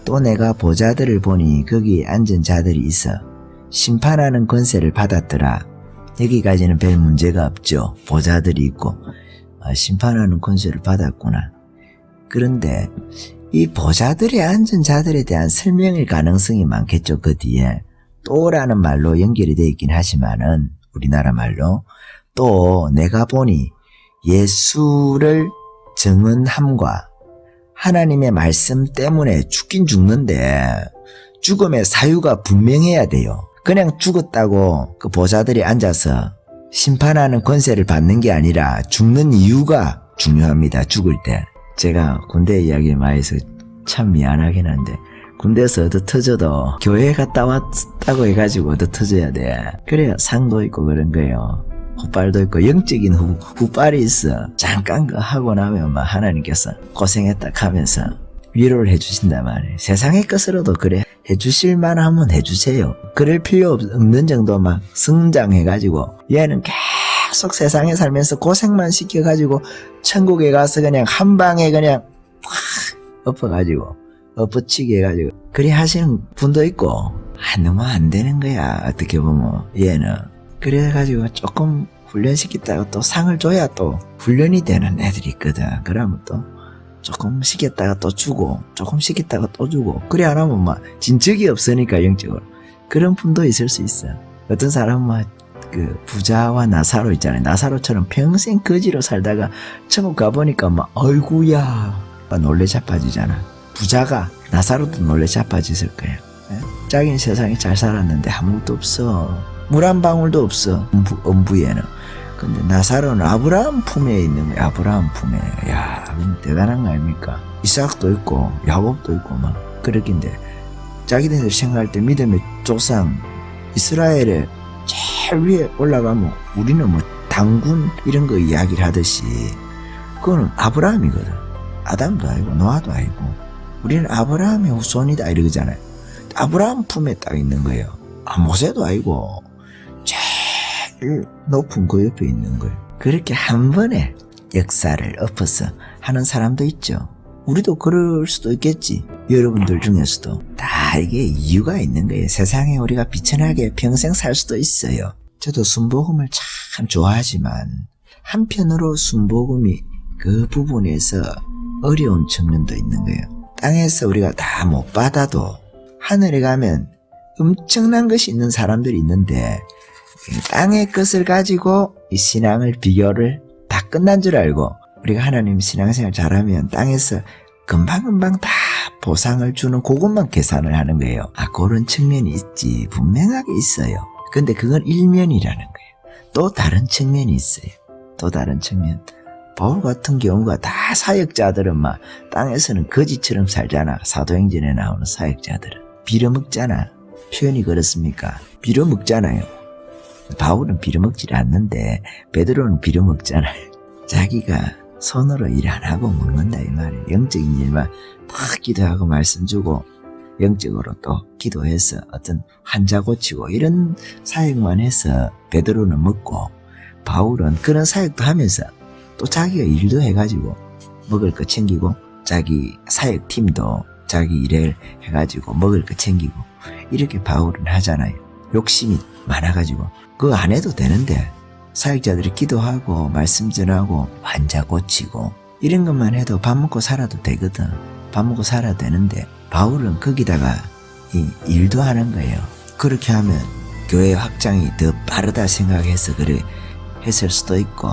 또 내가 보좌들을 보니 거기 앉은 자들이 있어 심판하는 권세를 받았더라. 여기까지는 별 문제가 없죠. 보좌들이 있고 심판하는 권세를 받았구나. 그런데 이 보좌들에 앉은 자들에 대한 설명일 가능성이 많겠죠. 그 뒤에 또라는 말로 연결이 되어 있긴 하지만은 우리나라 말로 또 내가 보니 예수를 증언함과 하나님의 말씀 때문에 죽긴 죽는데 죽음의 사유가 분명해야 돼요. 그냥 죽었다고 그 보좌들이 앉아서 심판하는 권세를 받는 게 아니라 죽는 이유가 중요합니다. 죽을 때. 제가 군대 이야기 많이 해서 참 미안하긴 한데 군대에서 얻어 터져도 교회 갔다 왔다고 해가지고 얻어 터져야 돼. 그래야 상도 있고 그런 거예요. 후빨도 있고 영적인 후빨이 있어. 잠깐 그 하고 나면 막 하나님께서 고생했다 하면서 위로를 해주신단 말이에요. 세상의 것으로도 그래 해주실 만하면 해주세요. 그럴 필요 없는 정도만 성장해가지고 얘는 계속 세상에 살면서 고생만 시켜가지고 천국에 가서 그냥 한 방에 그냥 확 엎어가지고 엎어치게 해가지고 그리 하시는 분도 있고 너무 안 되는 거야. 어떻게 보면 얘는 그래가지고 조금 훈련시켰다가 또 상을 줘야 또 훈련이 되는 애들이 있거든. 그러면 또 조금 시켰다가 또 주고 조금 시켰다가 또 주고 그래 안 하면 막 진척이 없으니까 영적으로 그런 분도 있을 수 있어. 어떤 사람은 막 그 부자와 나사로 있잖아요. 나사로처럼 평생 거지로 살다가 천국 가보니까 막 어이구야 놀래 자빠지잖아. 부자가 나사로도 놀래 자빠졌을 거예요. 자기는 세상에 잘 살았는데 아무것도 없어. 물 한 방울도 없어. 엄부에는. 근데 나사로는 아브라함 품에 있는 거야. 아브라함 품에. 야, 대단한 거 아닙니까? 이삭도 있고 야곱도 있고 막 그렇긴데 자기네들 생각할 때 믿음의 조상 이스라엘의 제일 위에 올라가면 우리는 뭐 당군 이런 거 이야기를 하듯이 그거는 아브라함이거든. 아담도 아니고 노아도 아니고 우리는 아브라함의 후손이다 이러잖아요. 아브라함 품에 딱 있는 거예요. 모세도 아니고 제일 높은 그 옆에 있는 거예요. 그렇게 한 번에 역사를 엎어서 하는 사람도 있죠. 우리도 그럴 수도 있겠지. 여러분들 중에서도 다 이게 이유가 있는 거예요. 세상에 우리가 비천하게 평생 살 수도 있어요. 저도 순복음을 참 좋아하지만 한편으로 순복음이 그 부분에서 어려운 측면도 있는 거예요. 땅에서 우리가 다 못 받아도 하늘에 가면 엄청난 것이 있는 사람들이 있는데 땅의 것을 가지고 이 신앙을 비교를 다 끝난 줄 알고 우리가 하나님 신앙생활 잘하면 땅에서 금방금방 다 보상을 주는 그것만 계산을 하는 거예요. 그런 측면이 있지. 분명하게 있어요. 근데 그건 일면이라는 거예요. 또 다른 측면이 있어요. 또 다른 측면. 바울 같은 경우가 다 사역자들은 막 땅에서는 거지처럼 살잖아. 사도행전에 나오는 사역자들은. 빌어먹잖아. 표현이 그렇습니까? 빌어먹잖아요. 바울은 빌어먹질 않는데 베드로는 빌어먹잖아요. 자기가 손으로 일 안 하고 먹는다 이 말이에요. 영적인 일만 딱 기도하고 말씀 주고 영적으로 또 기도해서 어떤 환자 고치고 이런 사역만 해서 베드로는 먹고 바울은 그런 사역도 하면서 또 자기가 일도 해가지고 먹을 거 챙기고 자기 사역팀도 자기 일을 해가지고 먹을 거 챙기고 이렇게 바울은 하잖아요. 욕심이 많아가지고 그거 안 해도 되는데 사역자들이 기도하고 말씀 전하고 환자 고치고 이런 것만 해도 밥 먹고 살아도 되거든. 밥 먹고 살아야 되는데 바울은 거기다가 이 일도 하는 거예요. 그렇게 하면 교회 확장이 더 빠르다 생각해서 그래 했을 수도 있고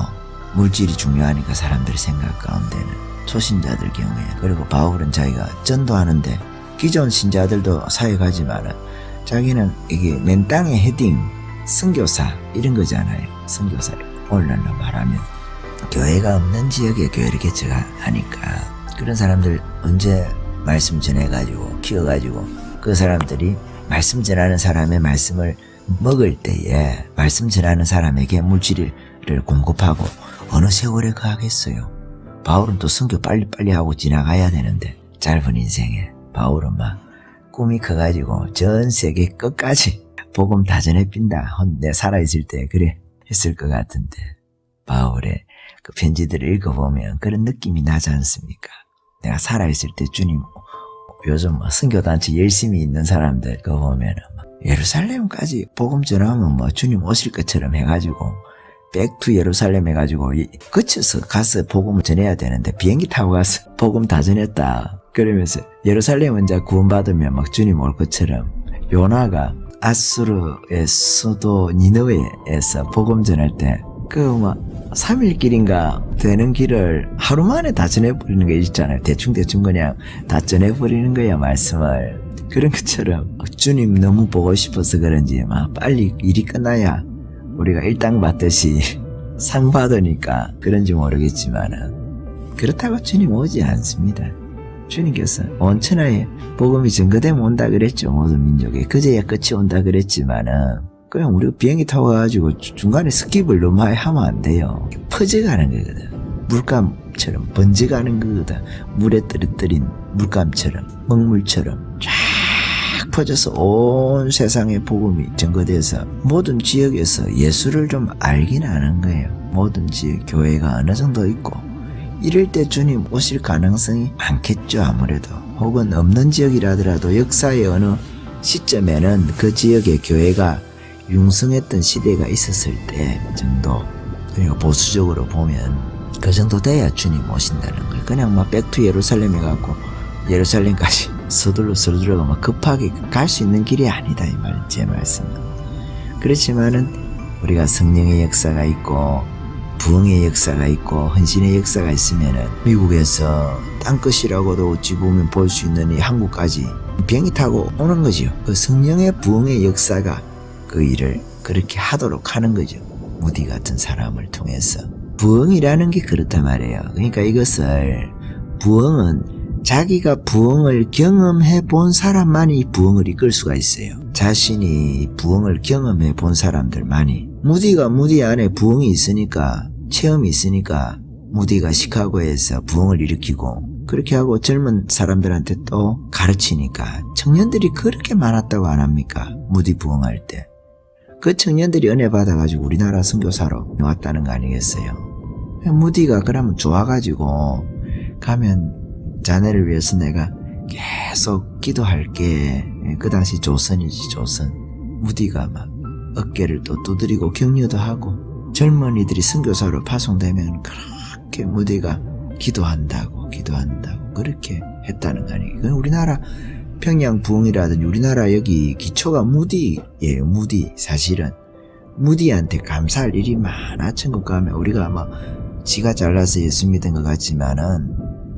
물질이 중요하니까 사람들 생각 가운데는 초신자들 경우에 그리고 바울은 자기가 전도하는데 기존 신자들도 사역하지만은 자기는 이게 맨 땅의 헤딩 선교사 이런 거잖아요. 선교사 오늘날로 말하면 교회가 없는 지역에 교회를 개척하니까 그런 사람들 언제 말씀 전해가지고 키워가지고 그 사람들이 말씀 전하는 사람의 말씀을 먹을 때에 말씀 전하는 사람에게 물질을 공급하고 어느 세월에 가겠어요. 바울은 또 선교 빨리빨리 하고 지나가야 되는데 짧은 인생에 바울은 막 꿈이 커가지고 전 세계 끝까지 복음 다 전해 빈다. 내 살아있을 때 그래 했을 것 같은데 바울의 그 편지들을 읽어보면 그런 느낌이 나지 않습니까? 내가 살아있을 때 주님 요즘 선교단체 열심히 있는 사람들 그거 보면은 예루살렘까지 복음 전하면 주님 오실 것처럼 해가지고 백투 예루살렘 해가지고 거쳐서 가서 복음을 전해야 되는데 비행기 타고 가서 복음 다 전했다. 그러면서 예루살렘 혼자 구원받으면 주님 올 것처럼 요나가 아수르의 수도 니느웨에서 복음 전할 때 3일길인가 되는 길을 하루 만에 다 전해버리는 게 있잖아요. 대충 그냥 다 전해버리는 거야, 말씀을. 그런 것처럼 주님 너무 보고 싶어서 그런지 막 빨리 일이 끝나야 우리가 일당 받듯이 상 받으니까 그런지 모르겠지만은 그렇다고 주님 오지 않습니다. 주님께서 온 천하에 복음이 증거되면 온다 그랬죠. 모든 민족에. 그제야 끝이 온다 그랬지만은 그냥 우리가 비행기 타고 가가지고 중간에 스킵을 너무 많이 하면 안 돼요. 퍼져가는 거거든. 물감처럼 번져가는 거거든. 물에 떨어뜨린 물감처럼, 먹물처럼 쫙 퍼져서 온 세상에 복음이 증거돼서 모든 지역에서 예수를 좀 알긴 아는 거예요. 모든 지역 교회가 어느 정도 있고 이럴 때 주님 오실 가능성이 많겠죠. 아무래도. 혹은 없는 지역이라더라도 역사의 어느 시점에는 그 지역의 교회가 융성했던 시대가 있었을 때 정도, 우리가 보수적으로 보면 그 정도 돼야 주님 오신다는 거예요. 그냥 막 백투 예루살렘에 가고 예루살렘까지 서둘러가 막 급하게 갈 수 있는 길이 아니다, 제 말씀은. 그렇지만은 우리가 성령의 역사가 있고 부흥의 역사가 있고 헌신의 역사가 있으면은 미국에서 땅끝이라고도 어찌 보면 볼 수 있는 이 한국까지 비행기 타고 오는 거죠. 그 성령의 부흥의 역사가 그 일을 그렇게 하도록 하는 거죠. 무디 같은 사람을 통해서. 부흥이라는 게 그렇단 말이에요. 그러니까 이것을, 부흥은 자기가 부흥을 경험해 본 사람만이 부흥을 이끌 수가 있어요. 자신이 부흥을 경험해 본 사람들만이. 무디가 무디 안에 부흥이 있으니까, 체험이 있으니까 무디가 시카고에서 부흥을 일으키고 그렇게 하고 젊은 사람들한테 또 가르치니까 청년들이 그렇게 많았다고 안 합니까? 무디 부흥할 때. 그 청년들이 은혜 받아가지고 우리나라 선교사로 왔다는 거 아니겠어요? 무디가 그러면 좋아가지고 가면 자네를 위해서 내가 계속 기도할게. 그 당시 조선이지, 조선. 무디가 막 어깨를 또 두드리고 격려도 하고 젊은이들이 선교사로 파송되면 그렇게 무디가 기도한다고 그렇게 했다는 거 아니에요? 우리나라 평양 부흥이라든지 우리나라 여기 기초가 무디예요. 무디. 사실은 무디한테 감사할 일이 많아. 천국 가면 우리가 아마 지가 잘나서 예수 믿은 것 같지만은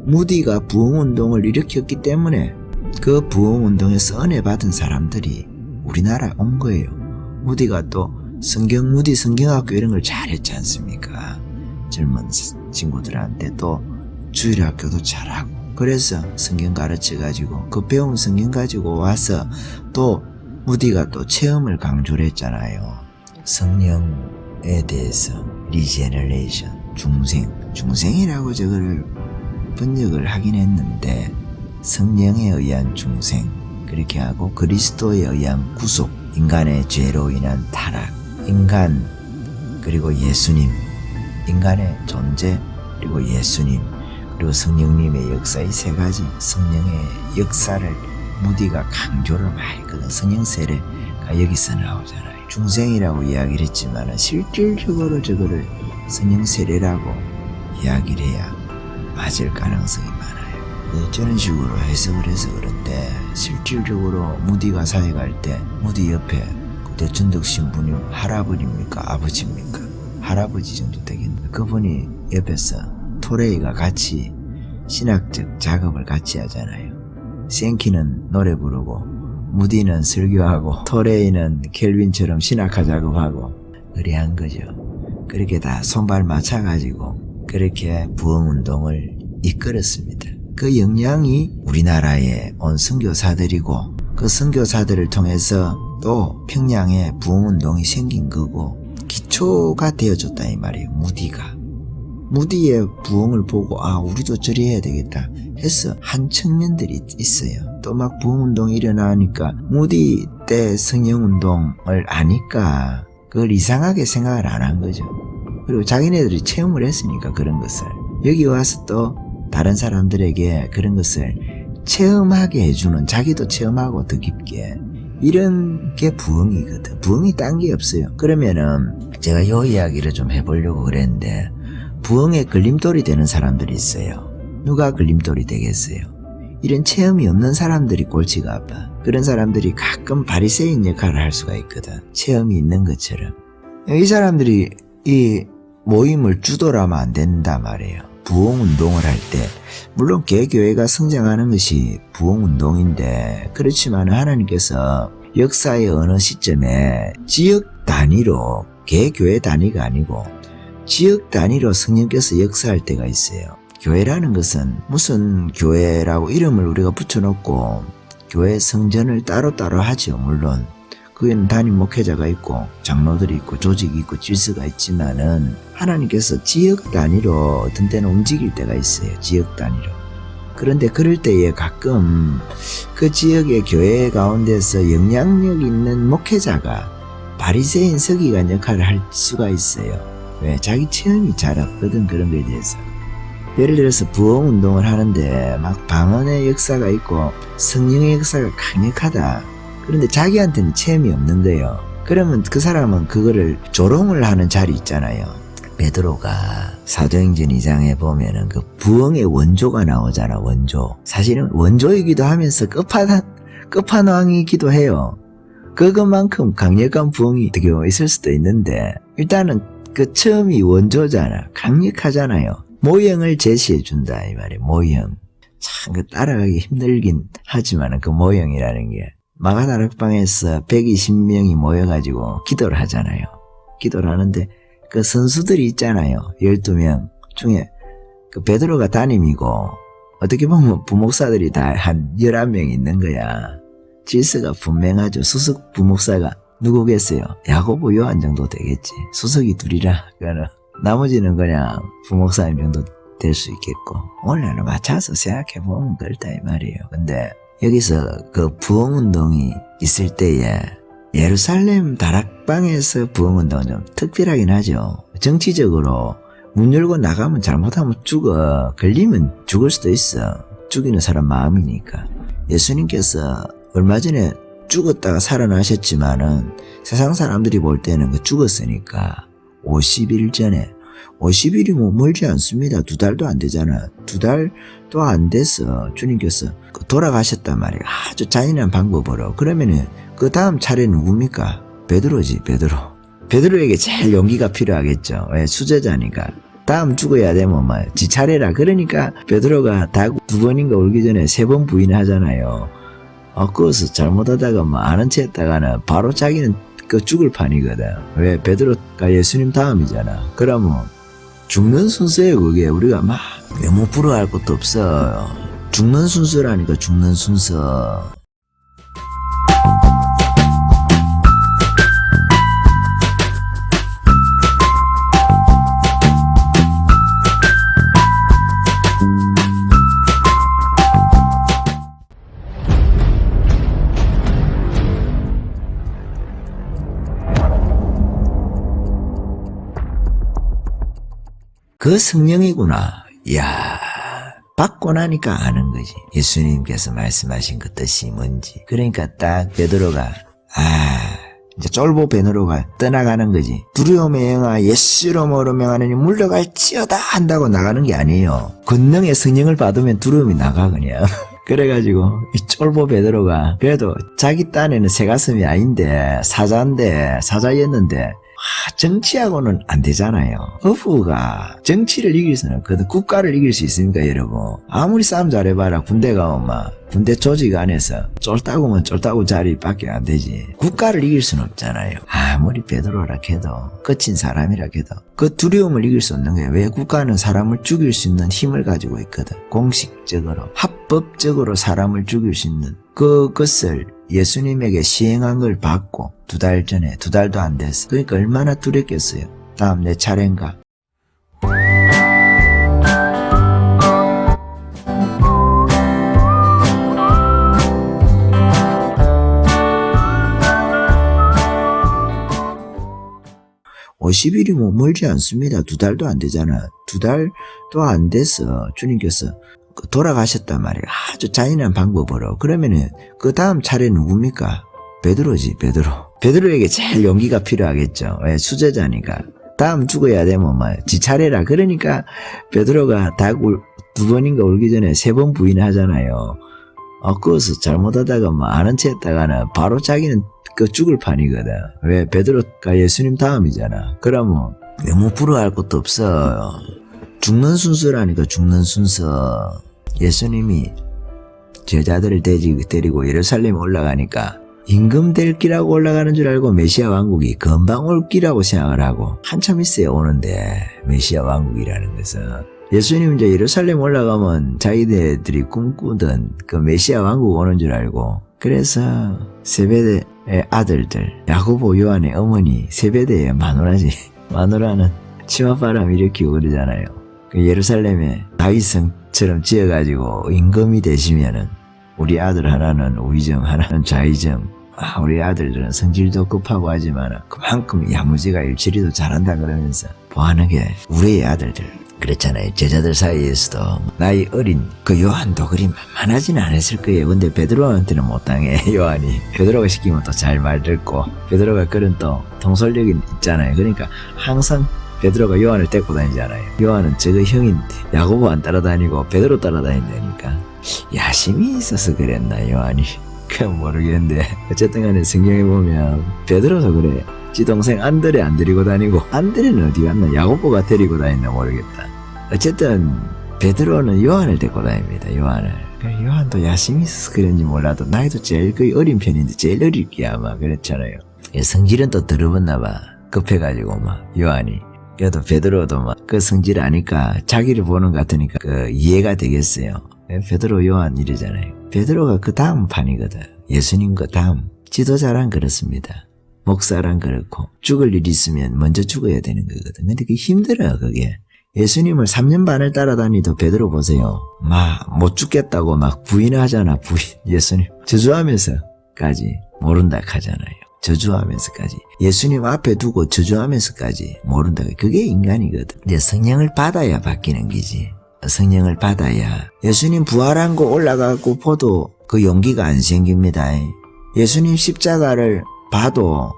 무디가 부흥운동을 일으켰기 때문에 그 부흥운동에서 은혜 받은 사람들이 우리나라에 온 거예요. 무디가 또 무디 성경학교 이런 걸 잘했지 않습니까? 젊은 친구들한테 또 주일학교도 잘하고. 그래서 성경 가르쳐가지고 그 배운 성경 가지고 와서 또 무디가 또 체험을 강조를 했잖아요. 성령에 대해서 리제너레이션, 중생이라고 저거를 번역을 하긴 했는데 성령에 의한 중생 그렇게 하고 그리스도에 의한 구속, 인간의 죄로 인한 타락, 인간 그리고 예수님, 인간의 존재 그리고 예수님 그리고 성령님의 역사, 이 세 가지 성령의 역사를 무디가 강조를 많이 했거든. 성령 세례가 여기서 나오잖아요. 중생이라고 이야기를 했지만 실질적으로 저거를 성령 세례라고 이야기를 해야 맞을 가능성이 많아요. 저런 식으로 해석을 해서 그런데 실질적으로 무디가 사역할 때 무디 옆에 그때 전덕 신부님 할아버지입니까? 아버지입니까? 할아버지 정도 되겠네. 그분이 옆에서 토레이가 같이 신학적 작업을 같이 하잖아요. 생키는 노래 부르고 무디는 설교하고 토레이는 켈빈처럼 신학화 작업하고 의뢰한 거죠. 그렇게 다 손발 맞춰가지고 그렇게 부흥운동을 이끌었습니다. 그 영향이 우리나라에 온 선교사들이고 그 선교사들을 통해서 또 평양에 부흥운동이 생긴 거고 기초가 되어줬다 이 말이에요. 무디의 부흥을 보고 우리도 저리 해야 되겠다 해서 한 청년들이 있어요. 또 막 부흥운동이 일어나니까 무디 때 성령운동을 아니까 그걸 이상하게 생각을 안 한 거죠. 그리고 자기네들이 체험을 했으니까 그런 것을 여기 와서 또 다른 사람들에게 그런 것을 체험하게 해주는, 자기도 체험하고 더 깊게, 이런 게 부흥이거든. 부흥이 딴 게 없어요. 그러면은 제가 요 이야기를 좀 해보려고 그랬는데 부흥에 걸림돌이 되는 사람들이 있어요. 누가 걸림돌이 되겠어요? 이런 체험이 없는 사람들이 골치가 아파. 그런 사람들이 가끔 바리새인 역할을 할 수가 있거든. 체험이 있는 것처럼. 이 사람들이 이 모임을 주도하면 안 된다 말이에요. 부흥운동을 할 때 물론 개교회가 성장하는 것이 부흥운동인데 그렇지만 하나님께서 역사의 어느 시점에 지역 단위로 개교회 단위가 아니고 지역 단위로 성령께서 역사할 때가 있어요. 교회라는 것은 무슨 교회라고 이름을 우리가 붙여놓고 교회 성전을 따로따로 하죠. 물론 그에는 담임 목회자가 있고 장로들이 있고 조직이 있고 질서가 있지만은 하나님께서 지역 단위로 어떤 때는 움직일 때가 있어요. 지역 단위로. 그런데 그럴 때에 가끔 그 지역의 교회 가운데서 영향력 있는 목회자가 바리새인 서기관 역할을 할 수가 있어요. 왜? 자기 체험이 잘 없거든. 그런 거에 대해서. 예를 들어서 부흥운동을 하는데 막 방언의 역사가 있고 성령의 역사가 강력하다. 그런데 자기한테는 체험이 없는 거예요. 그러면 그 사람은 그거를 조롱을 하는 자리 있잖아요. 베드로가 사도행전 2장에 보면은 그 부흥의 원조가 나오잖아. 원조. 사실은 원조이기도 하면서 끝판왕이기도 해요. 그것만큼 강력한 부흥이 어떻게 있을 수도 있는데 일단은 그 처음이 원조잖아. 강력하잖아요. 모형을 제시해 준다 이 말이에요. 모형. 참 그 따라가기 힘들긴 하지만 그 모형이라는 게 마가다락방에서 120명이 모여가지고 기도를 하잖아요. 기도를 하는데 그 선수들이 있잖아요. 12명 중에 그 베드로가 담임이고 어떻게 보면 부목사들이 다 한 11명 있는 거야. 질서가 분명하죠. 수석 부목사가 누구겠어요? 야고보 요한 정도 되겠지. 수석이 둘이라 그거는 나머지는 그냥 부목사님 정도 될 수 있겠고 오늘은 맞춰서 생각해보면 그렇다 이 말이에요. 근데 여기서 그 부흥운동이 있을 때에 예루살렘 다락방에서 부흥운동은 좀 특별하긴 하죠. 정치적으로 문 열고 나가면 잘못하면 죽어. 걸리면 죽을 수도 있어. 죽이는 사람 마음이니까. 예수님께서 얼마 전에 죽었다가 살아나셨지만은 세상 사람들이 볼 때는 그 죽었으니까 50일 전에 50일이 뭐 멀지 않습니다. 2달도 안 되잖아. 2달도 안 돼서 주님께서 돌아가셨단 말이에요. 아주 잔인한 방법으로. 그러면은 그 다음 차례는 누굽니까? 베드로지. 베드로에게 제일 용기가 필요하겠죠. 왜? 수제자니까. 다음 죽어야 되면 뭐 지 차례라. 그러니까 베드로가 닭 2번인가 울기 전에 3번 부인하잖아요. 그것을 잘못하다가 뭐 아는 체 했다가는 바로 자기는 그 죽을 판이거든. 왜? 베드로가 예수님 다음이잖아. 그러면 죽는 순서예요. 그게 우리가 막 너무 부러워할 것도 없어. 죽는 순서라니까. 죽는 순서. 그 성령이구나. 이야, 받고 나니까 아는 거지. 예수님께서 말씀하신 그 뜻이 뭔지. 그러니까 딱 베드로가 이제 쫄보 베드로가 떠나가는 거지. 두려움의 영아 예수로 모르명하느니 물러갈지어다 한다고 나가는 게 아니에요. 권능의 성령을 받으면 두려움이 나가 그냥. 그래가지고 이 쫄보 베드로가 그래도 자기 딴에는 새가슴이 아닌데 사자였는데 정치하고는 안 되잖아요. 어부가 정치를 이길 수는 없거든. 국가를 이길 수 있습니까 여러분? 아무리 싸움 잘해봐라 군대 가면 막 군대 조직 안에서 쫄따구면 쫄따구 자리밖에 안 되지. 국가를 이길 수는 없잖아요. 아무리 베드로라 해도 거친 사람이라 해도 그 두려움을 이길 수 없는 거예요. 왜? 국가는 사람을 죽일 수 있는 힘을 가지고 있거든. 공식적으로 합법적으로 사람을 죽일 수 있는 그것을 예수님에게 시행한 걸 받고 2달 전에 2달도 안 됐어. 그러니까 얼마나 두렵겠어요. 다음 내 차례인가. (50일이) 뭐 멀지 않습니다. 2달도 안 되잖아. 2달도 안 돼서 주님께서 돌아가셨단 말이에요. 아주 잔인한 방법으로. 그러면은 그 다음 차례는 누굽니까? 베드로지. 베드로에게 제일 용기가 필요하겠죠. 왜? 수제자니까. 다음 죽어야 되면 뭐 지 차례라. 그러니까 베드로가 닭 2번인가 울기 전에 3번 부인하잖아요. 그것을 잘못하다가 뭐 아는 체 했다가는 바로 자기는 그 죽을 판이거든. 왜? 베드로가 예수님 다음이잖아. 그러면 너무 부러워할 것도 없어. 죽는 순서라니까, 죽는 순서. 예수님이 제자들을 데리고 예루살렘에 올라가니까 임금 될 기라고 올라가는 줄 알고 메시아 왕국이 금방 올 기라고 생각을 하고 한참 있어야 오는데, 메시아 왕국이라는 것은. 예수님 이제 예루살렘 올라가면 자기들이 꿈꾸던 그 메시아 왕국 오는 줄 알고, 그래서 세베대의 아들들, 야고보 요한의 어머니 세베대의 마누라는 치맛바람 일으키고 그러잖아요. 그 예루살렘에 다윗성처럼 지어가지고 임금이 되시면은 우리 아들 하나는 우의정, 하나는 좌의정. 우리 아들들은 성질도 급하고 하지만 그만큼 야무지가 일처리도 잘한다 그러면서 보하는 게 우리의 아들들. 그렇잖아요. 제자들 사이에서도 나이 어린 그 요한도 그리 만만하진 않았을 거예요. 근데 베드로한테는 못 당해. 요한이 베드로가 시키면 또 잘 말 듣고, 베드로가 그런 또 통솔력이 있잖아요. 그러니까 항상 베드로가 요한을 데리고 다니잖아요. 요한은 저거 형인 야고보 안 따라다니고 베드로 따라다닌다니까. 야심이 있어서 그랬나 요한이. 그건 모르겠는데 어쨌든 간에 성경에 보면 베드로도 그래. 지 동생 안드레 안 데리고 다니고, 안드레는 어디 갔나? 야고보가 데리고 다녔나 모르겠다. 어쨌든 베드로는 요한을 데리고 다닙니다. 요한을. 요한도 야심이 있어서 그런지 몰라도 나이도 제일 거의 어린 편인데 제일 어릴 게 아마 그랬잖아요. 성질은 또 더러웠나 봐. 급해가지고 막 요한이. 그래도 베드로도 막 그 성질 아니까 자기를 보는 것 같으니까 그 이해가 되겠어요. 베드로 요한 이러잖아요. 베드로가 그 다음 판이거든. 예수님 그 다음. 지도자란 그렇습니다. 목사란 그렇고 죽을 일이 있으면 먼저 죽어야 되는 거거든. 근데 그게 힘들어 그게. 예수님을 3년 반을 따라다니도 베드로 보세요. 막 못 죽겠다고 막 부인하잖아. 예수님 저주하면서까지 모른다 하잖아요. 저주하면서까지. 예수님 앞에 두고 저주하면서까지 모른다. 그게 인간이거든. 이제 성령을 받아야 바뀌는 거지. 성령을 받아야. 예수님 부활한 거 올라가고 보도 그 용기가 안 생깁니다. 예수님 십자가를 봐도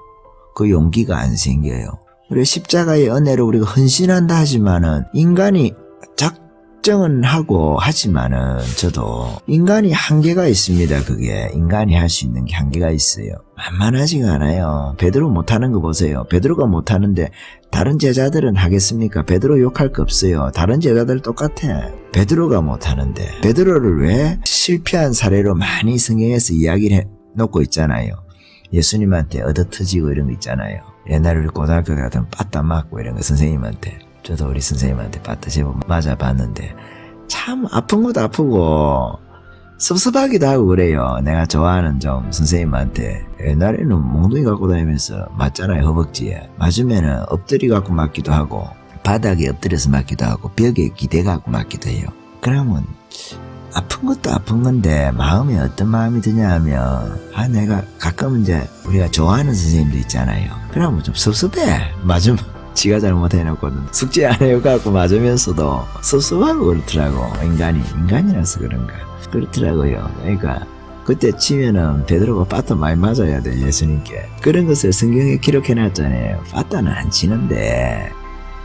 그 용기가 안 생겨요. 우리 십자가의 은혜로 우리가 헌신한다 하지만은, 인간이 작정은 하고 하지만은, 저도 인간이 한계가 있습니다. 그게 인간이 할 수 있는 게 한계가 있어요. 만만하지가 않아요. 베드로 못하는 거 보세요. 베드로가 못하는데 다른 제자들은 하겠습니까? 베드로 욕할 거 없어요. 다른 제자들 똑같아. 베드로가 못하는데, 베드로를 왜 실패한 사례로 많이 성경에서 이야기를 해놓고 있잖아요. 예수님한테 얻어터지고 이런 거 있잖아요. 옛날에 우리 고등학교 가던 빠따 맞고 이런 거 선생님한테, 저도 우리 선생님한테 빠따 제법 맞아봤는데 참 아픈 것도 아프고 섭섭하기도 하고 그래요. 내가 좋아하는 좀 선생님한테 옛날에는 몽둥이 갖고 다니면서 맞잖아요. 허벅지에 맞으면은 엎드리 갖고 맞기도 하고, 바닥에 엎드려서 맞기도 하고, 벽에 기대 갖고 맞기도 해요. 그러면 아픈 것도 아픈 건데 마음이 어떤 마음이 드냐 하면, 내가 가끔 이제 우리가 좋아하는 선생님도 있잖아요. 그러면 좀 섭섭해. 맞으면 지가 잘못해놓고는 숙제 안 해갖고 맞으면서도 섭섭하고 그렇더라고. 인간이라서 그런가 그렇더라고요. 그러니까 그때 치면은 베드로가 빠따 많이 맞아야 돼. 예수님께 그런 것을 성경에 기록해놨잖아요. 빠따는 안 치는데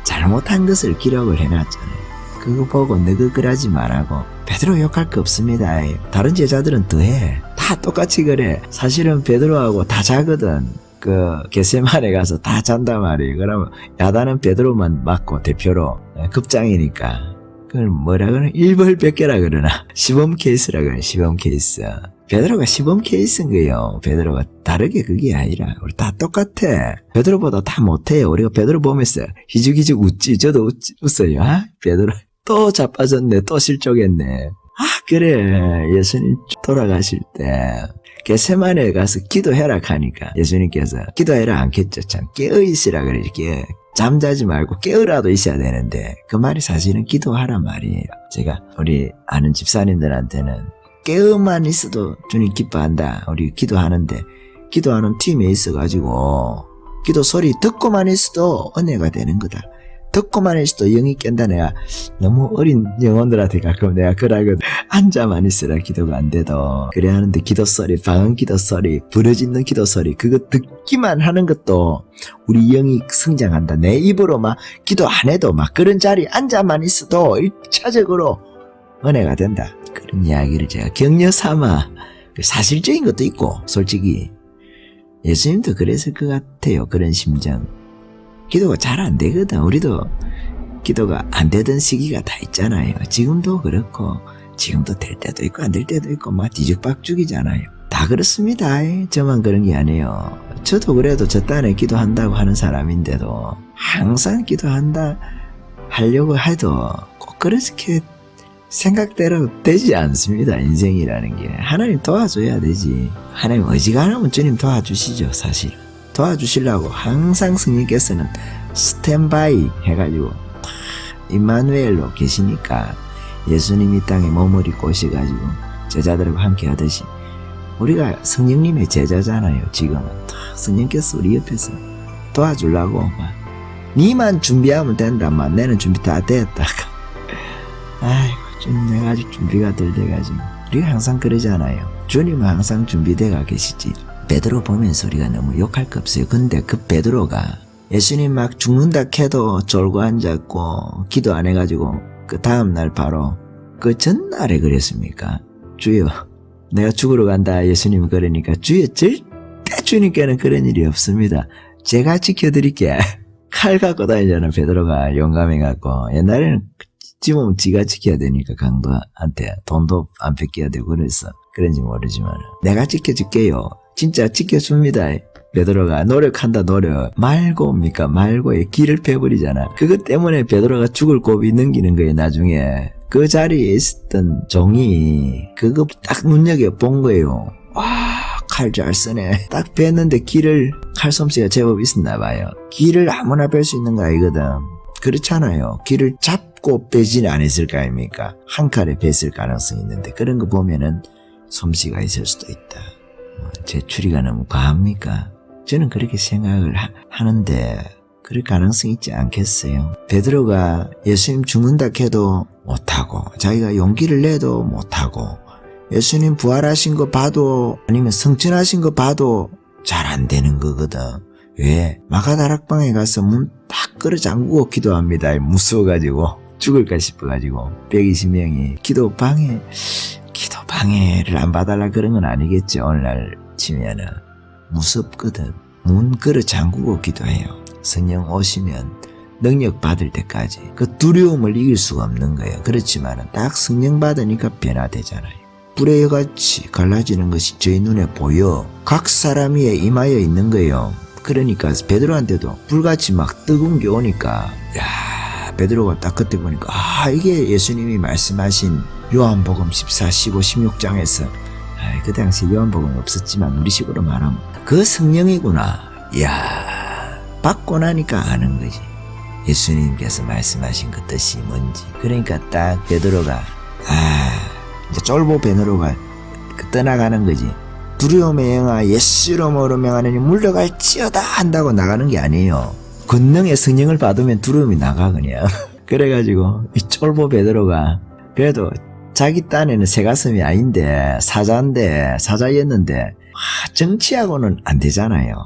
잘못한 것을 기록을 해놨잖아요. 그거 보고 너그 그러지 말라고. 베드로 욕할 거 없습니다. 다른 제자들은 더해. 다 똑같이 그래. 사실은 베드로하고 다 자거든. 그 겟세마네 가서 다 잔단 말이에요. 그러면 야단은 베드로만 맞고 대표로 급장이니까. 그걸 뭐라 그러나? 일벌백계라 그러나? 시범 케이스라 그러나? 시범 케이스. 베드로가 시범 케이스인 거예요. 베드로가 다르게 그게 아니라 우리 다 똑같아. 베드로보다 다 못해요. 우리가 베드로 보면서 희죽희죽 웃지. 저도 웃어요. 베드로 또 자빠졌네. 또 실족했네. 그래. 예수님 돌아가실 때 겟세마네 가서 기도해라 하니까 예수님께서 기도해라 않겠죠. 참 깨어있으라 그래. 잠자지 말고 깨어라도 있어야 되는데, 그 말이 사실은 기도하란 말이에요. 제가 우리 아는 집사님들한테는 깨어만 있어도 주님 기뻐한다. 우리 기도하는데, 기도하는 팀에 있어가지고 기도 소리 듣고만 있어도 은혜가 되는 거다. 듣고만 있어도 영이 깬다. 내가 너무 어린 영혼들한테 가끔 내가 그러거든. 앉아만 있으라 기도가 안 돼도. 그래 하는데 기도 소리, 방언 기도 소리, 부러지는 기도 소리, 그거 듣기만 하는 것도 우리 영이 성장한다. 내 입으로 막 기도 안 해도 막 그런 자리에 앉아만 있어도 1차적으로 은혜가 된다. 그런 이야기를 제가 격려 삼아, 사실적인 것도 있고, 솔직히 예수님도 그랬을 것 같아요. 그런 심정. 기도가 잘 안 되거든. 우리도 기도가 안 되던 시기가 다 있잖아요. 지금도 그렇고 지금도 될 때도 있고 안 될 때도 있고 막 뒤죽박죽이잖아요. 다 그렇습니다. 저만 그런 게 아니에요. 저도 그래도 저 딴에 기도한다고 하는 사람인데도 항상 기도한다 하려고 해도 꼭 그렇게 생각대로 되지 않습니다. 인생이라는 게. 하나님 도와줘야 되지. 하나님 어지간하면 주님 도와주시죠. 사실 도와주시려고 항상 성령께서는 스탠바이 해가지고 임마누엘로 계시니까 예수님이 땅에 머무리 꼬셔가지고 제자들과 함께 하듯이 우리가 성령님의 제자잖아요. 지금은 성령께서 우리 옆에서 도와주려고 막 니만 준비하면 된다. 막 내는 준비 다 됐다. 아이고 주님 내가 아직 준비가 덜 돼가지고 우리가 항상 그러잖아요. 주님은 항상 준비돼가 계시지. 베드로 보면서 우리가 너무 욕할 거 없어요. 근데 그 베드로가 예수님 막 죽는다 캐도 졸고 앉았고 기도 안 해가지고 그 다음날 바로 그 전날에 그랬습니까? 주여 내가 죽으러 간다. 예수님 그러니까 주여 절대 주님께는 그런 일이 없습니다. 제가 지켜드릴게. 칼 갖고 다니잖아. 베드로가 용감해갖고. 옛날에는 지금 지가 지켜야 되니까 강도한테 돈도 안 뺏겨야 되고 그래서 그런지 모르지만 내가 지켜줄게요. 진짜 지켜줍니다. 베드로가 노력한다. 노력 말고입니까? 말고에 길을 패버리잖아. 그것 때문에 베드로가 죽을 고비 넘기는 거예요. 나중에 그 자리에 있었던 종이 그거 딱 눈여겨본 거예요. 와, 칼 잘 쓰네. 딱 뺐는데 길을 칼솜씨가 제법 있었나 봐요. 길을 아무나 뺄 수 있는 거 아니거든. 그렇잖아요. 길을 잡고 빼지는 않았을 거 아닙니까? 한 칼에 뺐을 가능성이 있는데 그런 거 보면은 솜씨가 있을 수도 있다. 제 추리가 너무 과합니까? 저는 그렇게 생각을 하는데 그럴 가능성이 있지 않겠어요? 베드로가 예수님 죽는다 해도 못하고 자기가 용기를 내도 못하고 예수님 부활하신 거 봐도 아니면 성천하신 거 봐도 잘 안 되는 거거든. 왜? 마가다락방에 가서 문 딱 끌어 잠그고 기도합니다. 무서워가지고 죽을까 싶어가지고 120명이 기도방해를 안 봐달라 그런 건 아니겠죠. 오늘날 치면은 무섭거든. 문 끌어 잠그고 기도해요. 성령 오시면 능력 받을 때까지 그 두려움을 이길 수가 없는 거예요. 그렇지만은 딱 성령 받으니까 변화되잖아요. 불의 여같이 갈라지는 것이 저희 눈에 보여 각 사람 위에 임하여 있는 거예요. 그러니까 베드로한테도 불같이 막 뜨거운 게 오니까 야 베드로가 딱 그때 보니까 이게 예수님이 말씀하신 요한복음 14, 15, 16장에서 그 당시 요한복음이 없었지만 우리식으로 말하면 그 성령이구나. 이야 받고 나니까 아는 거지. 예수님께서 말씀하신 그 뜻이 뭔지. 그러니까 딱 베드로가 이제 쫄보 베드로가 떠나가는 거지. 두려움의 영아 예수 이름으로 명하느니 물러갈지어다 한다고 나가는 게 아니에요. 권능의 성령을 받으면 두려움이 나가 그냥. 그래가지고 이 쫄보 베드로가 그래도 자기 딴에는 새가슴이 아닌데 사자였는데 정치하고는 안 되잖아요.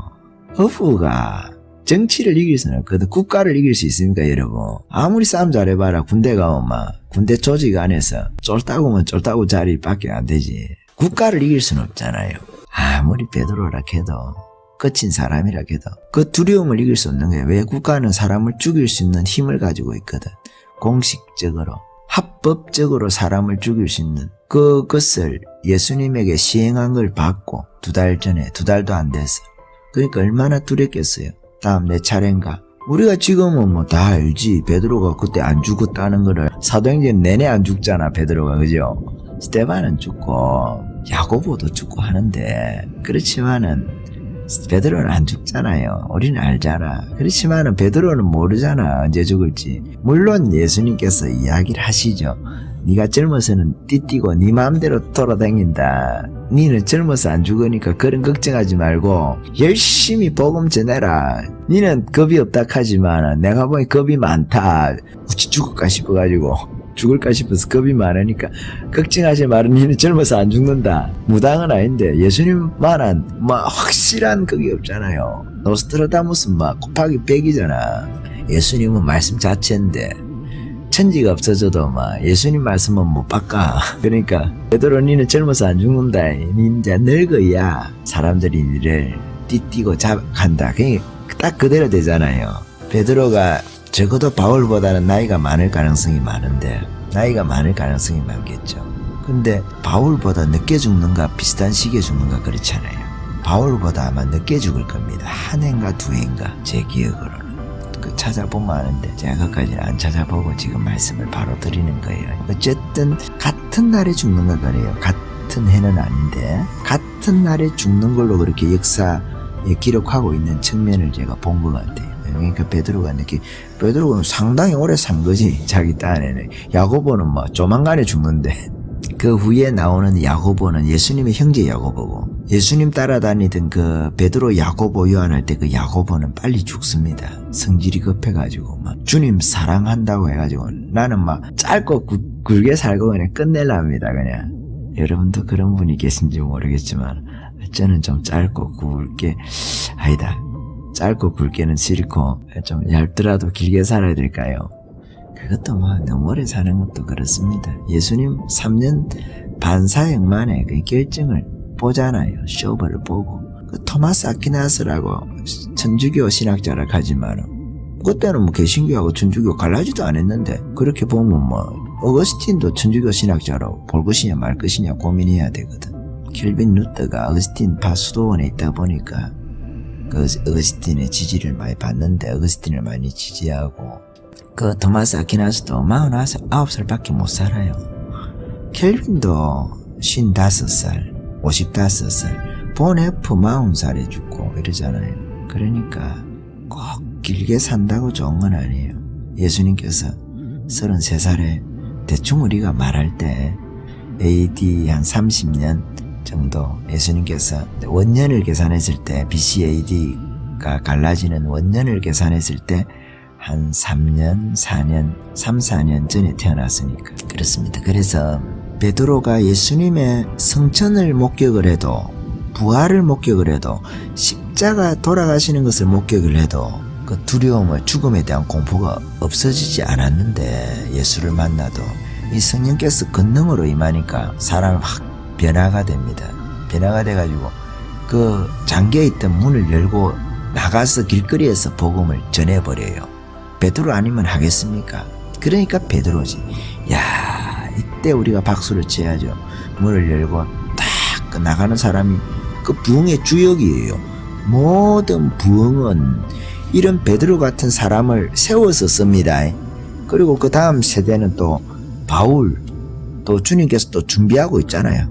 어부가 정치를 이길 수는 없거든. 국가를 이길 수 있습니까 여러분? 아무리 싸움 잘해봐라 군대 가면 막 군대 조직 안에서 쫄따구면 쫄따구 자리밖에 안 되지. 국가를 이길 수는 없잖아요. 아무리 베드로라 해도 거친 사람이라 해도 그 두려움을 이길 수 없는 거예요. 왜? 국가는 사람을 죽일 수 있는 힘을 가지고 있거든. 공식적으로 합법적으로 사람을 죽일 수 있는 그것을 예수님에게 시행한 걸 받고 2달 전에 2달도 안 돼서 그러니까 얼마나 두렵겠어요. 다음 내 차례인가. 우리가 지금은 뭐 다 알지. 베드로가 그때 안 죽었다는 거를 사도행전 내내 안 죽잖아 베드로가. 그죠? 스데반은 죽고 야고보도 죽고 하는데 그렇지만은 베드로는 안 죽잖아요. 우리는 알잖아. 그렇지만은 베드로는 모르잖아 언제 죽을지. 물론 예수님께서 이야기를 하시죠. 네가 젊어서는 띠띠고 네 마음대로 돌아다닌다. 니는 젊어서 안 죽으니까 그런 걱정하지 말고 열심히 복음 전해라. 니는 겁이 없다 하지만 내가 보니 겁이 많다. 어찌 죽을까 싶어가지고 죽을까 싶어서 겁이 많으니까 걱정하지 말은 니는 젊어서 안 죽는다. 무당은 아닌데 예수님만한 막 확실한 그게 없잖아요. 노스트라다무스 막 곱하기 100이잖아. 예수님은 말씀 자체인데 천지가 없어져도 막 예수님 말씀은 못 바꿔. 그러니까 베드로 니는 젊어서 안 죽는다. 니 이제 늙어야 사람들이 니를 띠띠고 간다. 그게 딱 그대로 되잖아요. 베드로가 적어도 바울보다는 나이가 많을 가능성이 많은데, 나이가 많을 가능성이 많겠죠. 근데 바울보다 늦게 죽는가 비슷한 시기에 죽는가 그렇잖아요. 바울보다 아마 늦게 죽을 겁니다. 한 해인가 두 해인가 제 기억으로는. 그 찾아보면 아는데 제가 그까지는 안 찾아보고 지금 말씀을 바로 드리는 거예요. 어쨌든 같은 날에 죽는가 그래요. 같은 해는 아닌데 같은 날에 죽는 걸로 그렇게 역사에 기록하고 있는 측면을 제가 본 것 같아요. 그러니까 베드로는 상당히 오래 산 거지. 자기 딴에는. 야고보는 뭐 조만간에 죽는데, 그 후에 나오는 야고보는 예수님의 형제 야고보고, 예수님 따라다니던 그 베드로 야고보 요한할 때 그 야고보는 빨리 죽습니다. 성질이 급해가지고 막 주님 사랑한다고 해가지고 나는 막 짧고 굵게 살고 그냥 끝낼랍니다. 그냥. 여러분도 그런 분이 계신지 모르겠지만 저는 좀 짧고 굵게, 아니다, 짧고 굵게는 싫고 좀 얇더라도 길게 살아야 될까요? 그것도 뭐 너무 오래 사는 것도 그렇습니다. 예수님 3년 반 사역 만에 그 결정을 보잖아요. 쇼부를 보고. 그 토마스 아퀴나스라고 천주교 신학자라 하지만 그때는 뭐 개신교하고 천주교 갈라지도 않았는데, 그렇게 보면 뭐 어거스틴도 천주교 신학자로 볼 것이냐 말 것이냐 고민해야 되거든. 켈빈 루터가 어거스틴 파 수도원에 있다 보니까 그 어거스틴의 지지를 많이 받는데 어거스틴을 많이 지지하고, 그 토마스 아퀴나스도 49살밖에 못 살아요. 켈빈도 55살, 55살, 본 F 40살에 죽고 이러잖아요. 그러니까 꼭 길게 산다고 좋은 건 아니에요. 예수님께서 33살에 대충 우리가 말할 때 AD 한 30년 정도 예수님께서 원년을 계산했을 때, BC AD가 갈라지는 원년을 계산했을 때 한 3년, 4년 전에 태어났으니까 그렇습니다. 그래서 베드로가 예수님의 성천을 목격을 해도, 부활을 목격을 해도, 십자가 돌아가시는 것을 목격을 해도 그 두려움을, 죽음에 대한 공포가 없어지지 않았는데, 예수를 만나도 이 성령께서 권능으로 임하니까 사람이 확 변화가 됩니다. 변화가 돼가지고 그 잠겨있던 문을 열고 나가서 길거리에서 복음을 전해버려요. 베드로 아니면 하겠습니까? 그러니까 베드로지. 야, 이때 우리가 박수를 쳐야죠. 문을 열고 딱 나가는 사람이 그 부흥의 주역이에요. 모든 부흥은 이런 베드로 같은 사람을 세워서 씁니다. 그리고 그 다음 세대는 또 바울, 또 주님께서 또 준비하고 있잖아요.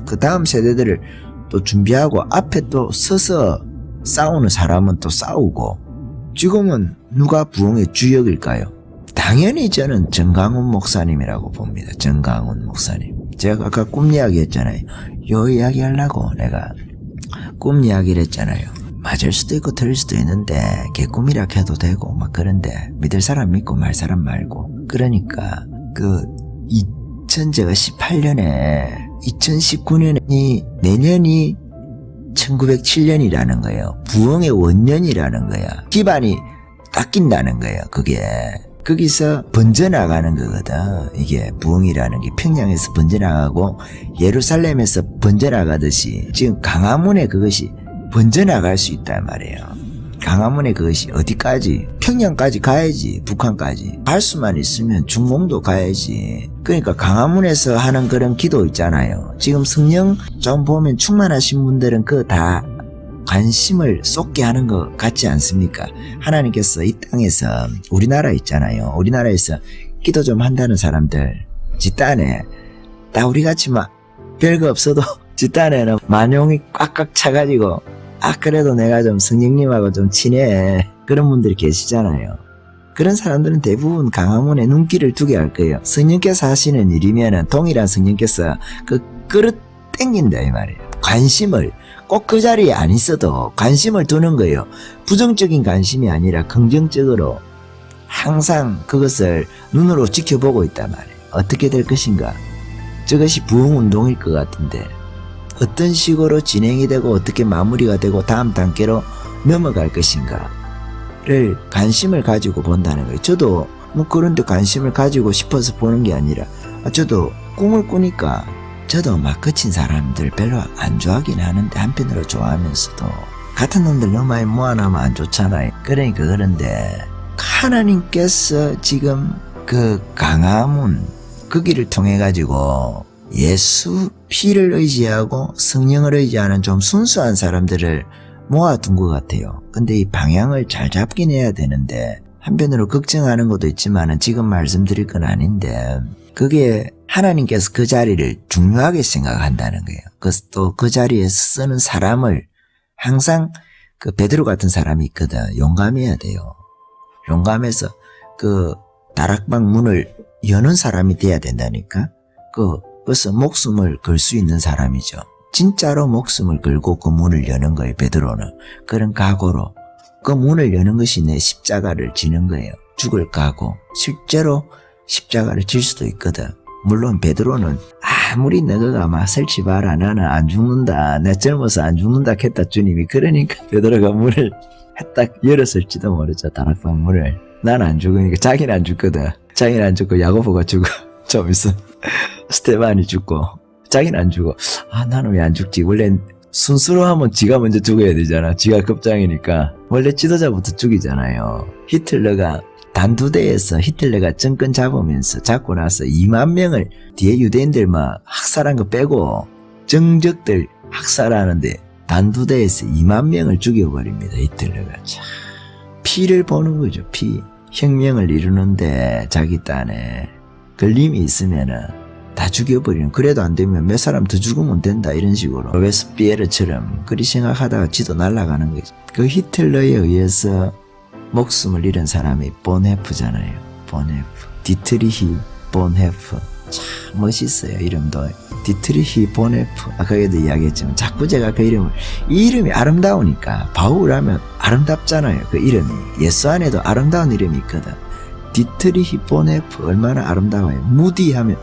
그 다음 세대들을 또 준비하고 앞에 또 서서 싸우는 사람은 또 싸우고. 지금은 누가 부흥의 주역일까요? 당연히 저는 정강훈 목사님이라고 봅니다. 정강훈 목사님. 제가 아까 꿈 이야기 했잖아요. 요 이야기 하려고 내가 꿈 이야기를 했잖아요. 맞을 수도 있고 틀릴 수도 있는데 개꿈이라 해도 되고 막 그런데 믿을 사람 믿고 말 사람 말고. 그러니까 그 제가 18년에 2019년이 내년이 1907년이라는 거예요. 부흥의 원년이라는 거야. 기반이 닦인다는 거예요. 그게 거기서 번져나가는 거거든. 이게 부흥이라는 게 평양에서 번져나가고 예루살렘에서 번져나가듯이 지금 강화문에 그것이 번져나갈 수 있단 말이에요. 강화문에 그것이 어디까지? 평양까지 가야지. 북한까지. 갈 수만 있으면 중공도 가야지. 그러니까 강화문에서 하는 그런 기도 있잖아요. 지금 성령 좀 보면 충만하신 분들은 그거 다 관심을 쏟게 하는 것 같지 않습니까? 하나님께서 이 땅에서 우리나라 있잖아요. 우리나라에서 기도 좀 한다는 사람들 집단에 다 우리같이 막 별거 없어도 집단에는 만용이 꽉꽉 차가지고 그래도 내가 좀 성령님하고 좀 친해. 그런 분들이 계시잖아요. 그런 사람들은 대부분 강화문에 눈길을 두게 할 거예요. 성령께서 하시는 일이면은 동일한 성령께서 그 그릇 땡긴다 이 말이에요. 관심을 꼭 그 자리에 안 있어도 관심을 두는 거예요. 부정적인 관심이 아니라 긍정적으로 항상 그것을 눈으로 지켜보고 있단 말이에요. 어떻게 될 것인가? 저것이 부흥운동일 것 같은데 어떤 식으로 진행이 되고 어떻게 마무리가 되고 다음 단계로 넘어갈 것인가를 관심을 가지고 본다는 거예요. 저도 뭐 그런데 관심을 가지고 싶어서 보는 게 아니라 저도 꿈을 꾸니까 저도 막 거친 사람들 별로 안 좋아하긴 하는데 한편으로 좋아하면서도 같은 놈들 너무 많이 모아놓으면 안 좋잖아요. 그러니까 그런데 하나님께서 지금 그 강화문 그 길을 통해 가지고 예수 피를 의지하고 성령을 의지하는 좀 순수한 사람들을 모아둔 것 같아요. 근데 이 방향을 잘 잡긴 해야 되는데 한편으로 걱정하는 것도 있지만은 지금 말씀드릴 건 아닌데 그게 하나님께서 그 자리를 중요하게 생각한다는 거예요. 그래서 또 그 자리에 쓰는 사람을 항상 그 베드로 같은 사람이 있거든. 용감해야 돼요. 용감해서 그 다락방 문을 여는 사람이 돼야 된다니까. 그래서 목숨을 걸 수 있는 사람이죠. 진짜로 목숨을 걸고 그 문을 여는 거예요. 베드로는 그런 각오로 그 문을 여는 것이 내 십자가를 지는 거예요. 죽을 각오. 실제로 십자가를 질 수도 있거든. 물론 베드로는 아무리 너가 막 설치봐라 나는 안 죽는다 내 젊어서 안 죽는다 했다 주님이 그러니까 베드로가 문을 딱 열었을지도 모르죠. 다락방 문을. 난 안 죽으니까 자기는 안 죽거든. 자기는 안 죽고 야고보가 죽어. 좀 있어. 스테반이 죽고 자기는 안 죽어. 나는 왜 안 죽지? 원래 순수로 하면 지가 먼저 죽어야 되잖아. 지가 급장이니까. 원래 지도자부터 죽이잖아요. 히틀러가 단두대에서 히틀러가 정권 잡고 나서 2만 명을 뒤에 유대인들 막 학살한 거 빼고 정적들 학살하는데 단두대에서 2만 명을 죽여버립니다. 히틀러가. 참 피를 보는 거죠. 피. 혁명을 이루는데 자기 딴에 걸림이 있으면은 다 죽여버리는. 그래도 안 되면 몇 사람 더 죽으면 된다 이런 식으로 로베스피에르처럼 그리 생각하다가 지도 날아가는 거지. 그 히틀러에 의해서 목숨을 잃은 사람이 본헤프잖아요. 본헤프. 디트리히 본헤프. 참 멋있어요. 이름도 디트리히 본헤프. 아까에도 이야기했지만 자꾸 제가 그 이름이 아름다우니까 바울 하면 아름답잖아요. 그 이름이 예수 안에도 아름다운 이름이 있거든. 디트리히 본헤프 얼마나 아름다워요. 무디 하면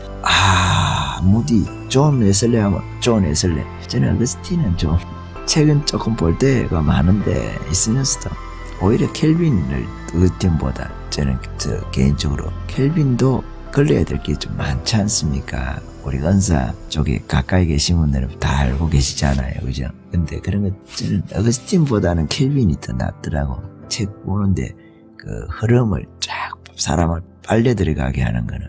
무디. 존 웨슬레 하면 존 웨슬레. 저는 어거스틴은 좀 최근 조금 볼 때가 많은데 있으면서도 오히려 켈빈을 어거스틴보다 저는 개인적으로 켈빈도 걸려야 될 게 좀 많지 않습니까? 우리 은사 쪽에 가까이 계신 분들은 다 알고 계시잖아요. 그죠? 근데 그런 거 저는 어거스틴보다는 켈빈이 더 낫더라고. 책 보는데 그 흐름을 쫙 사람을 빨려 들어가게 하는 거는.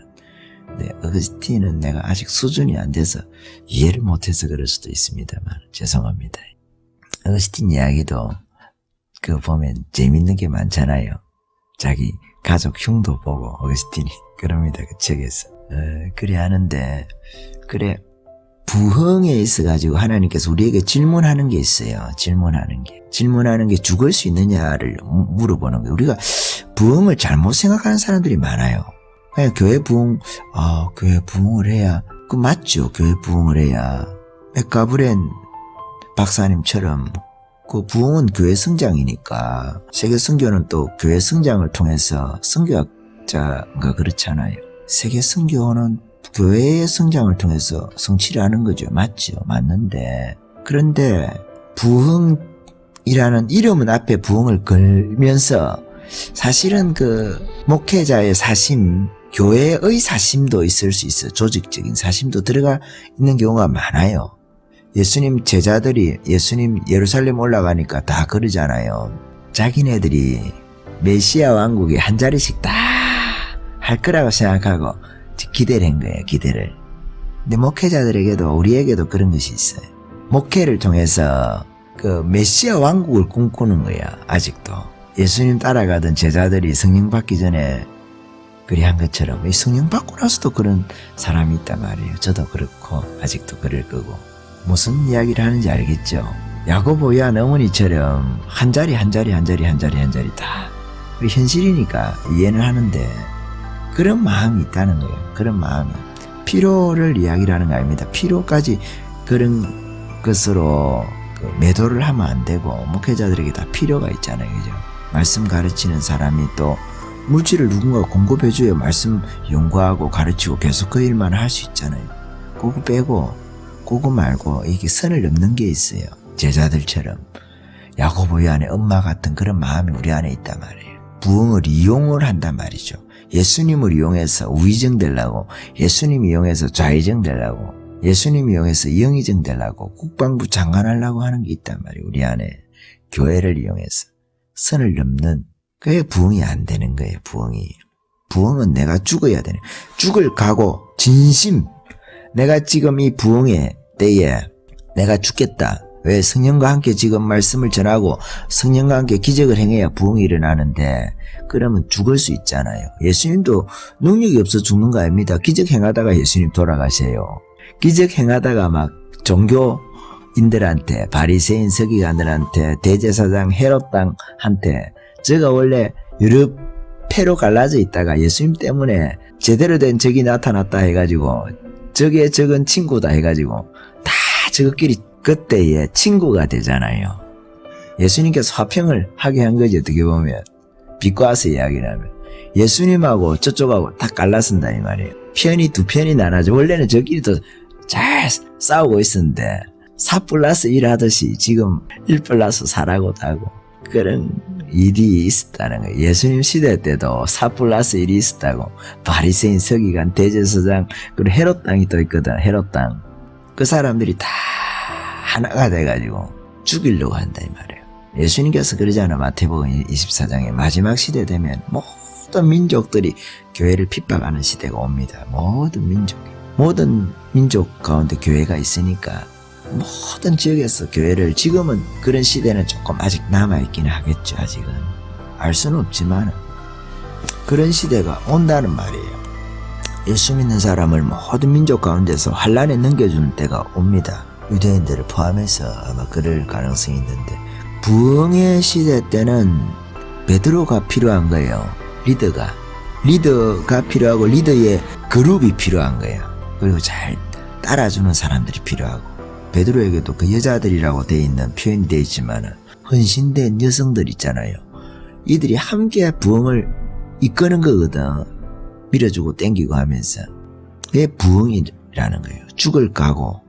근데 어거스틴은 내가 아직 수준이 안 돼서 이해를 못해서 그럴 수도 있습니다만 죄송합니다. 어거스틴 이야기도 그 보면 재밌는 게 많잖아요. 자기 가족 흉도 보고 어거스틴이 그럽니다. 그 책에서. 그래 하는데 그래 부흥에 있어가지고 하나님께서 우리에게 질문하는 게 있어요. 질문하는 게 죽을 수 있느냐를 물어보는 거예요. 우리가 부흥을 잘못 생각하는 사람들이 많아요. 그냥 교회 부흥을 해야 그 맞죠. 교회 부흥을 해야 맥가브렌 박사님처럼 그 부흥은 교회 성장이니까 세계 선교는 또 교회 성장을 통해서 선교학자가 그렇잖아요. 세계 선교는 교회의 성장을 통해서 성취를 하는 거죠. 맞죠. 맞는데 그런데 부흥이라는 이름은 앞에 부흥을 걸면서 사실은 그 목회자의 사심, 교회의 사심도 있을 수 있어요. 조직적인 사심도 들어가 있는 경우가 많아요. 예수님 제자들이 예수님 예루살렘 올라가니까 다 그러잖아요. 자기네들이 메시아 왕국에 한 자리씩 다 할 거라고 생각하고 기대를 한 거예요. 기대를. 근데 목회자들에게도 우리에게도 그런 것이 있어요. 목회를 통해서 그 메시아 왕국을 꿈꾸는 거야. 아직도. 예수님 따라가던 제자들이 성령 받기 전에 그리 한 것처럼 이 성령 받고 나서도 그런 사람이 있단 말이에요. 저도 그렇고 아직도 그럴 거고. 무슨 이야기를 하는지 알겠죠? 야고보 요한 어머니처럼 한 자리 다 우리 현실이니까 이해는 하는데 그런 마음이 있다는 거예요. 그런 마음이. 피로를 이야기를 하는 거 아닙니다. 피로까지 그런 것으로 매도를 하면 안 되고 목회자들에게 다 필요가 있잖아요. 그죠? 말씀 가르치는 사람이 또 물질을 누군가 공급해줘야 말씀 연구하고 가르치고 계속 그 일만 할 수 있잖아요. 그거 빼고 그거 말고 이게 선을 넘는 게 있어요. 제자들처럼 야고보 요한의 엄마 같은 그런 마음이 우리 안에 있단 말이에요. 부흥을 이용을 한단 말이죠. 예수님을 이용해서 우의정 되려고, 예수님 이용해서 좌의정 되려고, 예수님 이용해서 영의정 되려고, 국방부 장관 하려고 하는 게 있단 말이에요. 우리 안에. 교회를 이용해서 선을 넘는 그게 부흥이 안 되는 거예요. 부흥은 내가 죽어야 되는, 죽을 각오, 진심. 내가 지금 이 부흥의 때에 내가 죽겠다. 왜? 성령과 함께 지금 말씀을 전하고 성령과 함께 기적을 행해야 부흥이 일어나는데, 그러면 죽을 수 있잖아요. 예수님도 능력이 없어 죽는 거 아닙니다. 기적 행하다가 예수님 돌아가세요. 기적 행하다가 막 종교인들한테, 바리새인 서기관들한테, 대제사장 헤롯당한테, 제가 원래 여러 패로 갈라져 있다가 예수님 때문에 제대로 된 적이 나타났다 해가지고 적의 적은 친구다 해가지고 다 저것끼리 그때의 친구가 되잖아요. 예수님께서 화평을 하게 한 거지. 어떻게 보면 빛과서 이야기를 하면 예수님하고 저쪽하고 다 갈라선다 이 말이에요. 편이 두 편이 나눠져. 원래는 저끼리 더 잘 싸우고 있었는데 4+1 하듯이 지금 1+4라고도 하고 그런 일이 있었다는 거예요. 예수님 시대 때도 4+1이 있었다고. 바리새인 서기관 대제사장 그리고 헤롯 땅이 또 있거든. 헤롯 땅. 그 사람들이 다 하나가 돼가지고 죽이려고 한다 이 말이에요. 예수님께서 그러잖아. 마태복음 24장에 마지막 시대 되면 모든 민족들이 교회를 핍박하는 시대가 옵니다. 모든 민족 가운데 교회가 있으니까 모든 지역에서 교회를, 지금은 그런 시대는 조금 아직 남아있긴 하겠죠. 아직은 알 수는 없지만 그런 시대가 온다는 말이에요. 예수 믿는 사람을 모든 민족 가운데서 환란에 넘겨주는 때가 옵니다. 유대인들을 포함해서 아마 그럴 가능성이 있는데, 부흥의 시대 때는 베드로가 필요한 거예요. 리더가 필요하고 리더의 그룹이 필요한 거예요. 그리고 잘 따라주는 사람들이 필요하고, 베드로에게도 그 여자들이라고 돼 있는 표현이 돼 있지만 헌신된 여성들 있잖아요. 이들이 함께 부흥을 이끄는 거거든. 밀어주고 땡기고 하면서. 그게 부흥이라는 거예요. 죽을 각오,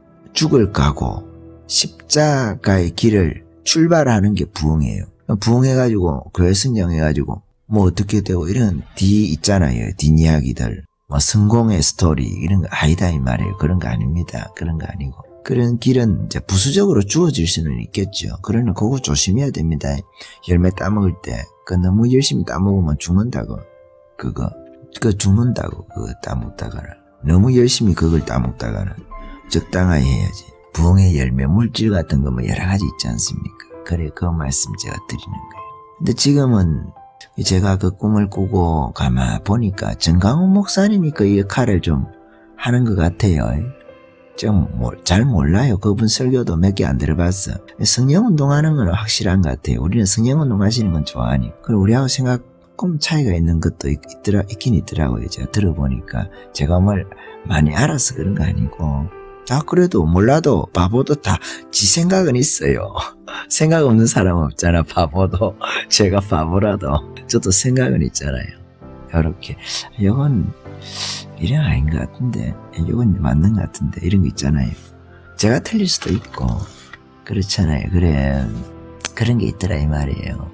십자가의 길을 출발하는 게 부흥이에요. 부흥해가지고 교회 성장해가지고 뭐 어떻게 되고 이런 뒤 있잖아요. 뒷이야기들, 뭐 성공의 스토리 이런 거 아니다 이 말이에요. 그런 거 아닙니다. 그런 거 아니고. 그런 길은 이제 부수적으로 주어질 수는 있겠죠. 그러나 그거 조심해야 됩니다. 열매 따먹을 때 그 너무 열심히 따먹으면 죽는다고. 그거 죽는다고. 그거 따먹다가는 너무 열심히 그걸 따먹다가는 적당하게 해야지. 부흥의 열매, 물질 같은 거 뭐 여러 가지 있지 않습니까? 그래, 그 말씀 제가 드리는 거예요. 근데 지금은 제가 그 꿈을 꾸고 가만 보니까 정강훈 목사님이 그 역할을 좀 하는 것 같아요. 잘 몰라요. 그분 설교도 몇 개 안 들어봤어. 성령운동하는 건 확실한 것 같아요. 우리는 성령운동 하시는 건 좋아하니. 그리고 우리하고 생각 조금 차이가 있는 것도 있긴 있더라고요. 제가 들어보니까. 제가 뭘 많이 알아서 그런 거 아니고. 그래도 몰라도 바보도 다 지 생각은 있어요. 생각 없는 사람 없잖아. 바보도. 제가 바보라도 저도 생각은 있잖아요. 이렇게 이건 이런 아닌 것 같은데, 이건 맞는 것 같은데, 이런 거 있잖아요. 제가 틀릴 수도 있고 그렇잖아요. 그래, 그런 게 있더라 이 말이에요.